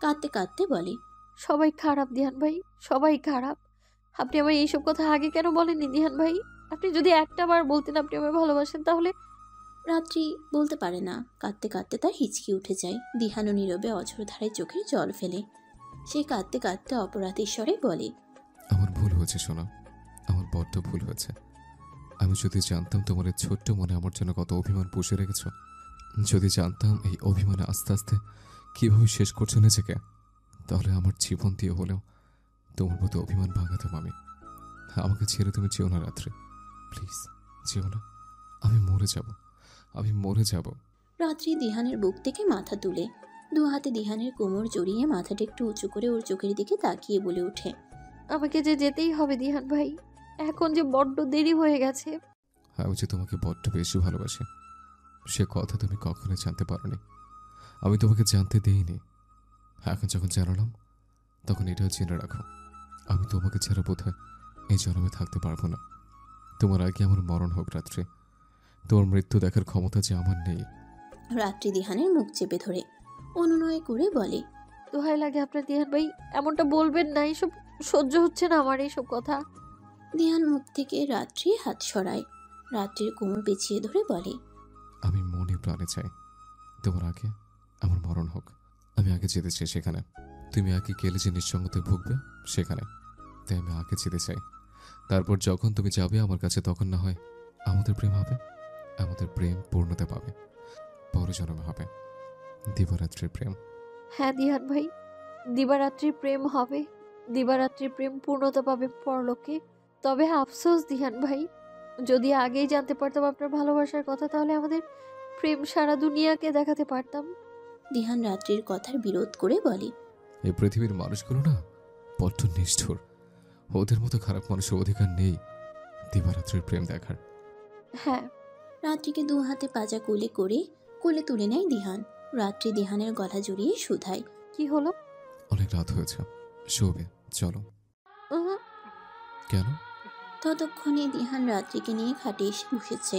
কাঁদতে কাঁদতে বলে, সবাই খারাপ দিহান ভাই, সবাই খারাপ। আপনি আমার এইসব কথা আগে কেন বলেননি দিহান ভাই? আপনি যদি একটা বার বলতেন আপনি আমায় ভালোবাসেন তাহলে। রাত্রি বলতে পারে না। কাঁদতে কাঁদতে তার হিচকি উঠে যায়। দিহানও নীরবে অঝরধারায় চোখের জল ফেলে। সে কাঁদতে কাঁদতে অপরাধের স্বরে বলে, আমার ভুল হয়েছে সোনা, আমার বড্ড ভুল হয়েছে। আমি যদি জানতাম তোমার এই ছোট্ট মনে আমার জন্য কত অভিমান পুষে রেখেছ, যদি জানতাম এই অভিমানে আস্তে আস্তে কীভাবে শেষ করছো নিজেকে, তাহলে আমার জীবন দিয়ে হলেও তোমার প্রতি অভিমান ভাঙাতাম আমি। আমাকে ছেড়ে তুমি যেও না রাত্রে, প্লিজ যেও না। আমি মরে যাব, আমি মরে যাব। রাত্রি দিহানের বুক থেকে মাথা তুলে দু হাতে দিহানের কোমর জড়িয়ে মাথাটা একটু উঁচু করে ওর চোখের দিকে তাকিয়ে বলে ওঠে, আমাকে যে যেতেই হবে দিহান ভাই, এখন যে বড্ড দেরি হয়ে গেছে। আমি যে তোমাকে বড্ড বেশি ভালোবাসি সে কথা তুমি কখনোই জানতে পারোনি। আমি তোমাকে জানতে দেইনি। এখন যখন জানালাম তখন এটাও জেনে রাখো, আমি তোমাকে ছাড়া বোধহয় এই জন্মে থাকতে পারবো না। তোমার আগে আমার মরণ হোক রাত্রে, তোমার মৃত্যু দেখার ক্ষমতা যে আমার নেই। রাত্রি দিহানের মুখ চেপে ধরে অনুনয় করে বলে, দোহাই লাগে আপনার দিহান ভাই, এমনটা বলবেন না। এইসব সহ্য হচ্ছে না আমার, এইসব কথা। দিহান মুখ থেকে রাত্রি হাত সরায়। রাত্রির কোমর পেঁচিয়ে ধরে বলে, আমি মনে প্রাণে চাই তোমার আগে আমার মরণ হোক। আমি আগে যেতে চাই সেখানে, তুমি আগে গেলে যে নিঃসঙ্গতে ভুগবে সেখানে। তাই আমি আগে যেতে চাই। তারপর যখন তুমি যাবে আমার কাছে, তখন না হয় আমাদের প্রেম হবে, আমাদের প্রেম পূর্ণতা পাবে, পর জন্মে হবে দিবারাত্রির প্রেম। হ্যাঁ দিহান ভাই, দিবারাত্রির প্রেম হবে, দিবারাত্রির প্রেম পূর্ণতা পাবে পরলোকে। তবে আফসোস দিহান ভাই, যদি আগেই জানতে পারতাম আপনার ভালোবাসার কথা, তাহলে আমাদের প্রেম সারা দুনিয়াকে দেখাতে পারতাম। দিহান রাত্রির কথার বিরোধ করে বলে, এই পৃথিবীর মানুষগুলো না বড্ড নিষ্ঠুর। ওদের মতো খারাপ মানুষের অধিকার নেই দিবারাত্রির প্রেম দেখার। হ্যাঁ। রাত্রিকে দু হাতে পাজা কোলে করে কোলে তুলে নেয় দিহান। রাত্রি দিহানের গলা জড়িয়ে শুধায়, কি হলো? অনেক রাত হয়েছে, শোবে, চলো। উহুম। কেন? ততক্ষণে দিহান রাত্রিকে নিয়ে খাটে এসে বসেছে।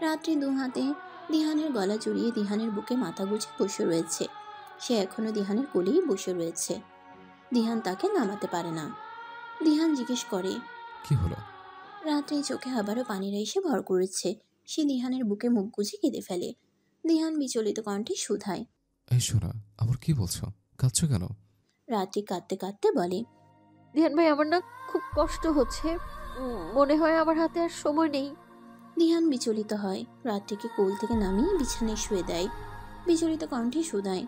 রাত্রি দু হাতে দিহানের গলা জড়িয়ে দিহানের বুকে মাথা গুজে বসে রয়েছে। সে এখনো দিহানের কোলেই বসে রয়েছে। দিহান তাকে নামাতে পারে না। দিহান জিজ্ঞেস করে, কি হলো? রাত্রি চোখে আবারও পানিরা এসে ভর করেছে। সে দিহানের বুকে মুখ গুজে কেঁদে ফেলে। দিহান বিচলিত কণ্ঠে শুধায়, এই শোনা, আমার কি বলছো? কাঁদছো কেন? রাত্রি কাঁদতে কাঁদতে বলে, দিহান ভাই, আমার না খুব কষ্ট হচ্ছে। মনে হয় আমার হাতে আর সময় নেই। দিহান বিচলিত হয়। রাত্রিকে কোল থেকে নামিয়ে বিছানায় শুয়ে দেয়। বিচলিত কণ্ঠে শুধায়,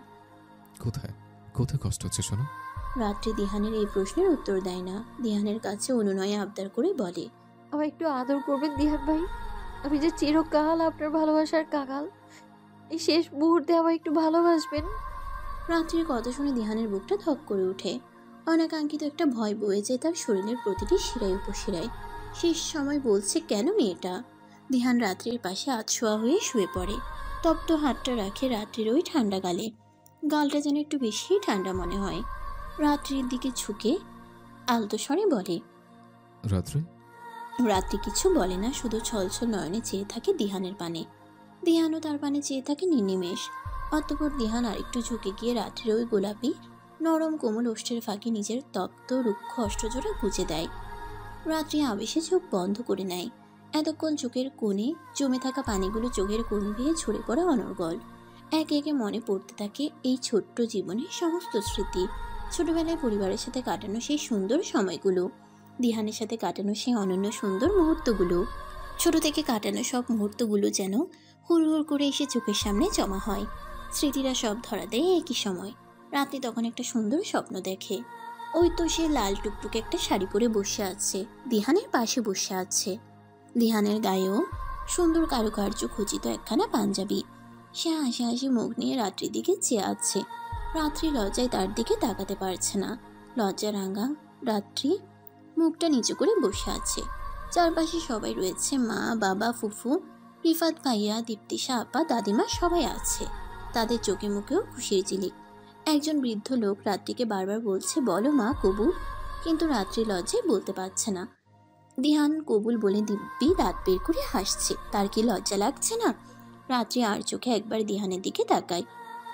কোথায় কোথায় কষ্ট হচ্ছে শোনো? রাত্রি দিহানের এই প্রশ্নের উত্তর দেয় না। দিহানের কাছে অনুনয়ে আবদার করে বলে, আমার একটু আদর করবেন দিহান ভাই, আমি যে চিরকাল আপনার ভালোবাসার কাঙাল। এই শেষ মুহূর্তে আমায় একটু ভালোবাসবেন। রাত্রির কথা শুনে দিহানের বুকটা ধক করে ওঠে। অনাকাঙ্ক্ষিত একটা ভয় বয়ে যায় তার শরীরের প্রতিটি শিরায় উপশিরায়। শেষ সময় বলছে কেন মেয়েটা। দিহান রাত্রির পাশে আধশোয়া হয়ে শুয়ে পড়ে। তপ্ত হাতটা রাখে রাত্রির ওই ঠান্ডা গালে। গালটা যেন একটু বেশি ঠান্ডা মনে হয়। রাত্রির দিকে ঝুঁকে আলতো স্বরে বলে। রাত্রি। রাত্রি কিছু বলে না, শুধু ছলছল নয়নে চেয়ে থাকে দিহানের পানে। দিহানও তার পানে চেয়ে থাকে নির্নিমেষ। অতঃপর দিহান আরেকটু ঝুঁকে গিয়ে রাত্রির ওই গোলাপি নরম কোমল ওষ্ঠের ফাঁকে নিজের তপ্ত রুক্ষ অষ্টজোড়া গুজে দেয়। রাত্রি আবেশে চোখ বন্ধ করে নেয়। এতক্ষণ চোখের কোণে জমে থাকা পানিগুলো চোখের কোণ বেয়ে ঝরে পড়ে অনর্গল। একে একে মনে পড়তে থাকে এই ছোট্ট জীবনের সমস্ত স্মৃতি। ছোটবেলায় পরিবারের সাথে কাটানো সেই সুন্দর সময়গুলো, দিহানের সাথে কাটানো সেই অনন্য সুন্দর মুহূর্তগুলো। ছোট থেকে কাটানো সব মুহূর্তগুলো যেন হুড় করে এসে চোখের সামনে জমা হয়। স্মৃতিরা সব ধরা দেয় একই সময়। রাত্রি তখন একটা সুন্দর স্বপ্ন দেখে। ওই তো সে লাল টুকটুকে একটা শাড়ি পরে বসে আছে, দিহানের পাশে বসে আছে। দিহানের গায়েও সুন্দর কারুকার্য খচিত একখানা পাঞ্জাবি। সে হাসি হাসি মুখ নিয়ে রাত্রির দিকে চেয়ে আছে। রাত্রি লজ্জায় তার দিকে তাকাতে পারছে না। লজ্জা রাঙা রাত্রি মুখটা নিচু করে বসে আছে। চারপাশে সবাই রয়েছে, মা, বাবা, ফুফু, রিফাত ভাইয়া, দীপ্তিশা আপা, দাদিমা সবাই আছে। তাদের চোখে মুখেও খুশির ঝিলিক। একজন বৃদ্ধ লোক রাত্রিকে বারবার বলছে, বলো মা কবুল, কিন্তু রাত্রি লজ্জায় বলতে পারছে না। দিহান কবুল বলে দিব্যি দাঁত বের করে হাসছে। তার কি লজ্জা লাগছে না? রাত্রি আর চোখে একবার দিহানের দিকে তাকায়।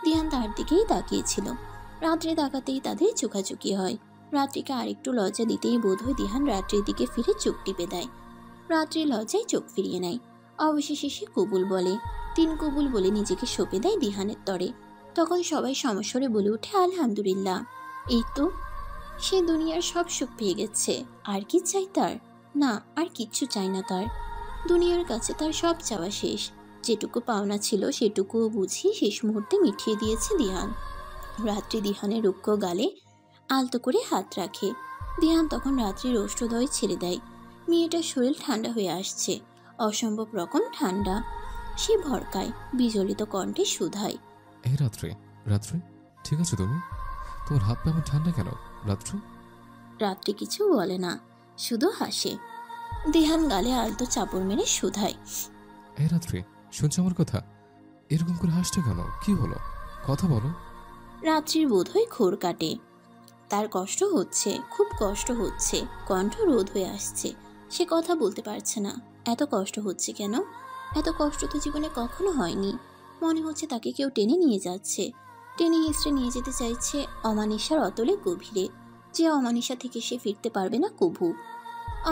দিহান তার দিকেই তাকিয়েছিল। রাত্রি তাকাতেই তাদের চোখাচোখি হয়। রাত্রিকে আরেকটু লজ্জা দিতেই বোধহয় দিহান রাত্রির দিকে ফিরে চোখ টিপে দেয়। রাত্রি লজ্জায় চোখ ফিরিয়ে নেয়। অবশেষে সে কবুল বলে। 3 কবুল বলে নিজেকে সঁপে দেয় দিহানের তরে। তখন সবাই সমস্বরে বলে ওঠে, আলহামদুলিল্লাহ। এই তো সে দুনিয়ার সব সুখ পেয়ে গেছে। আর কি চাই তার? না, আর কিচ্ছু চাই না তার। দুনিয়ার কাছে তার সব চাওয়া শেষ। যেটুকু পাওনা ছিল সেটুকুও বুঝি শেষ মুহূর্তে মিটিয়ে দিয়েছে দিহান। রাত্রি দিহানের রুক্ষ গালে আলতো করে হাত রাখে। দিহান তখন রাত্রির ওষ্ঠদয় ছেড়ে দেয়। মেয়েটার শরীর ঠান্ডা হয়ে আসছে, অসম্ভব রকম ঠান্ডা। সে ভরকায়, বিজলিত কণ্ঠে শুধায়, এই রাত্রি, রাত্রি ঠিক আছে তুমি? তোমার হাত পা এমন ঠান্ডা কেন রাত্রি? রাত্রি কিছু বলে না, শুধু হাসে। দিহান গালে আলতো চাপড় মেরে শুধায়, এই রাত্রি শুনছো আমার কথা? এরকম করে হাসছো কেন? কি হলো? কথা বলো। রাত্রির বোধহয় ঘোর কাটে। তার কষ্ট হচ্ছে, খুব কষ্ট হচ্ছে। কণ্ঠ রোধ হয়ে আসছে। সে কথা বলতে পারছে না। এত কষ্ট হচ্ছে কেন? এত কষ্ট তো জীবনে কখনো হয়নি। মনে হচ্ছে তাকে কেউ টেনে নিয়ে যাচ্ছে, টেনে হিঁচড়ে নিয়ে যেতে চাইছে অমানিসার অতলে গভীরে, যে অমানিসা থেকে সে ফিরতে পারবে না কভু।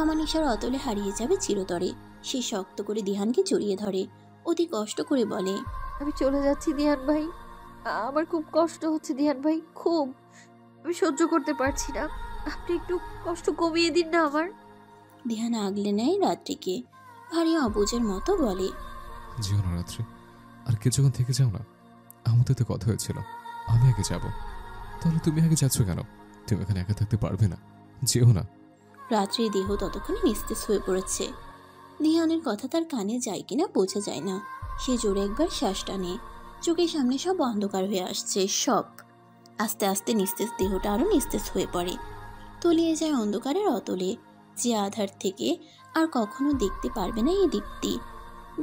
অমানিসার অতলে হারিয়ে যাবে চিরতরে। সে শক্ত করে দিহানকে জড়িয়ে ধরে, অতি কষ্ট করে বলে, আমি চলে যাচ্ছি দিহান ভাই। আমার খুব কষ্ট হচ্ছে দিহান ভাই, খুব। আমি সহ্য করতে পারছি না। আপনি একটু কষ্ট কমিয়ে দিন না আমার। দিহান আগলে নেয় রাত্রিকে, ভারী অবুঝের মতো বলে, যেও না রাত্রি, আর কিছুক্ষণ থেকে যাও না। আমাদের তো কথা হয়েছিল আমি আগে যাব। তাহলে তুমি আগে যাচ্ছ কেন? তুমি এখানে একা থাকতে পারবে না, যেও না। রাত্রির দেহ ততক্ষণে নিস্তেজ হয়ে পড়েছে। দিহানের কথা তার কানে যায় কিনা বোঝা যায় না। সে জোরে একবার শ্বাস টানে। চোখের সামনে সব অন্ধকার হয়ে আসছে, সব। আস্তে আস্তে নিস্তেজ দেহটা আরো নিস্তেজ হয়ে পড়ে, তলিয়ে যায় অন্ধকারের অতলে, যে আধার থেকে আর কখনো দেখতে পারবে না এই দীপ্তি।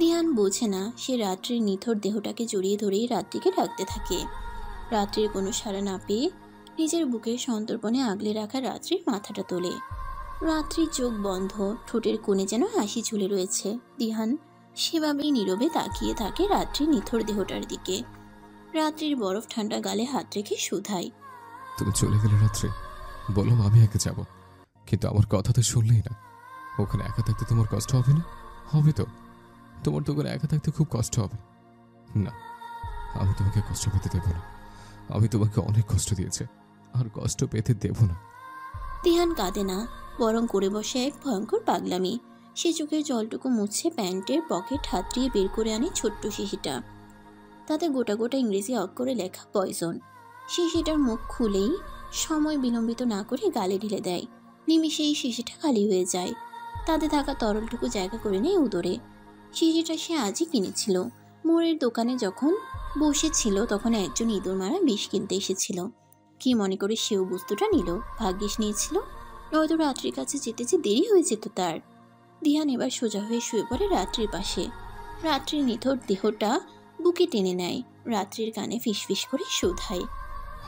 দিহান বোঝে না, সে রাত্রির নিথর দেহটাকে জড়িয়ে ধরেই রাত্রিকে ডাকতে থাকে। রাত্রির কোনো সাড়া না পেয়ে নিজের বুকের সন্তর্পণে আগলে রাখা রাত্রির মাথাটা তোলে। রাত্রির চোখ বন্ধ, ঠোঁটের কোণে যেন হাসি ঝুলে রয়েছে। দিহান সেভাবেই নীরবে তাকিয়ে থাকে রাত্রির নিথর দেহটার দিকে। রাত্রির বরফ ঠান্ডা গালে হাত রেখে শুধায়, তুমি চলে গেলে রাত্রি, বললাম আমি আগে যাব, কিন্তু আমার কথা তো শুনলেই না। ওখানে একা থাকতে তোমার কষ্ট হবে না? হবে তো। তোমার তো ওখানে একা থাকতে খুব কষ্ট হবে। না, আমি তোমাকে কষ্ট পেতে দেব না। আমি তোমাকে অনেক কষ্ট দিয়েছি, আর কষ্ট পেতে দেব না। দিহান কাঁদে না, বরং করে বসে এক ভয়ঙ্কর পাগলামি। সে চোখের জলটুকু মুছে প্যান্টের পকেট হাতড়িয়ে বের করে আনে ছোট্ট শিশিটা। তাতে গোটা গোটা ইংরেজি অক্ষরে লেখা পয়জন। শিশিটার মুখ খুলেই সময় বিলম্বিত না করে গালে ঢেলে দেয়। নিমিষেই শিশিটা খালি হয়ে যায়। তাতে থাকা তরলটুকু জায়গা করে নেয় উদরে। শিশিটা সে আজই কিনেছিল। মোড়ের দোকানে যখন বসেছিল তখন একজন ইঁদুর মারা বিষ কিনতে এসেছিল। কি মনে করে সেও বস্তুটা নিল, ভাগ্যিস নিয়েছিল, নয়তো রাত্রির কাছে যেতে যে দেরি হয়ে যেত তার। দিহান এবার সোজা হয়ে শুয়ে পড়ে রাত্রির পাশে। রাত্রির নিথর দেহটা বুকে টেনে নেয়, রাত্রির কানে ফিসফিস করে শুধায়।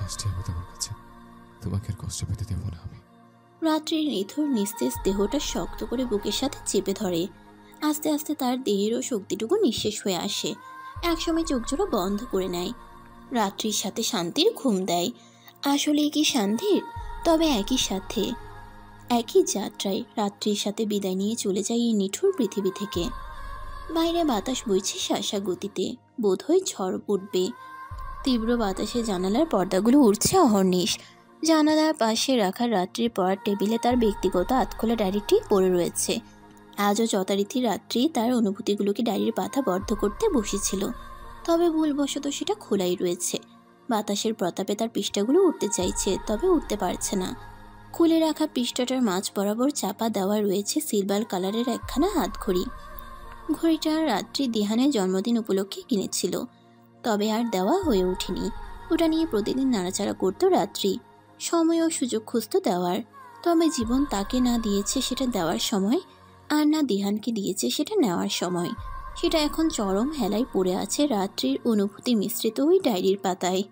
আজকে আমি তোমার কাছে, তোমাকে আর কষ্ট পেতে দেবো না আমি। রাত্রির নিথুর নিস্তেজ দেহটা শক্ত করে বুকের সাথে চেপে ধরে। আস্তে আস্তে তার দেহেরও শক্তিটুকু নিঃশেষ হয়ে আসে। একসময় চোখজোড়া বন্ধ করে নেয়। রাত্রির সাথে শান্তির ঘুম দেয়। আসলে কি শান্তির? তবে একই সাথে একই যাত্রায় রাত্রির সাথে বিদায় নিয়ে চলে যায় এই নিঠুর পৃথিবী থেকে। বাইরে বাতাস বইছে শাসা গতিতে, বোধহয় ঝড় উঠবে। তীব্র বাতাসে জানালার পর্দাগুলো উড়ছে অহর্নিশ। জানালার পাশে রাখা রাত্রির পড়ার টেবিলে তার ব্যক্তিগত আতখোলা ডায়েরিটি পড়ে রয়েছে। আজও যথারীতি রাত্রি তার অনুভূতিগুলোকে ডায়েরির পাতা বদ্ধ করতে বসেছিল, তবে ভুলবশত সেটা খোলাই রয়েছে। বাতাসের প্রতাপে তার পৃষ্ঠাগুলো উঠতে চাইছে, তবে উঠতে পারছে না। খুলে রাখা পৃষ্ঠাটার মাঝ বরাবর চাপা দেওয়া রয়েছে সিলভার কালারের একখানা হাতঘড়ি। ঘড়িটা রাত্রি দিহানের জন্মদিন উপলক্ষে কিনেছিল, তবে আর দেওয়া হয়ে ওঠেনি। ওটা নিয়ে প্রতিদিন নাড়াচাড়া করতো রাত্রি, সময় ও সুযোগ খুঁজত দেওয়ার। তবে জীবন তাকে না দিয়েছে সেটা দেওয়ার সময়, আর না দিহানকে দিয়েছে সেটা নেওয়ার সময়। সেটা এখন চরম হেলায় পড়ে আছে রাত্রির অনুভূতি মিশ্রিত ওই ডায়েরির পাতায়।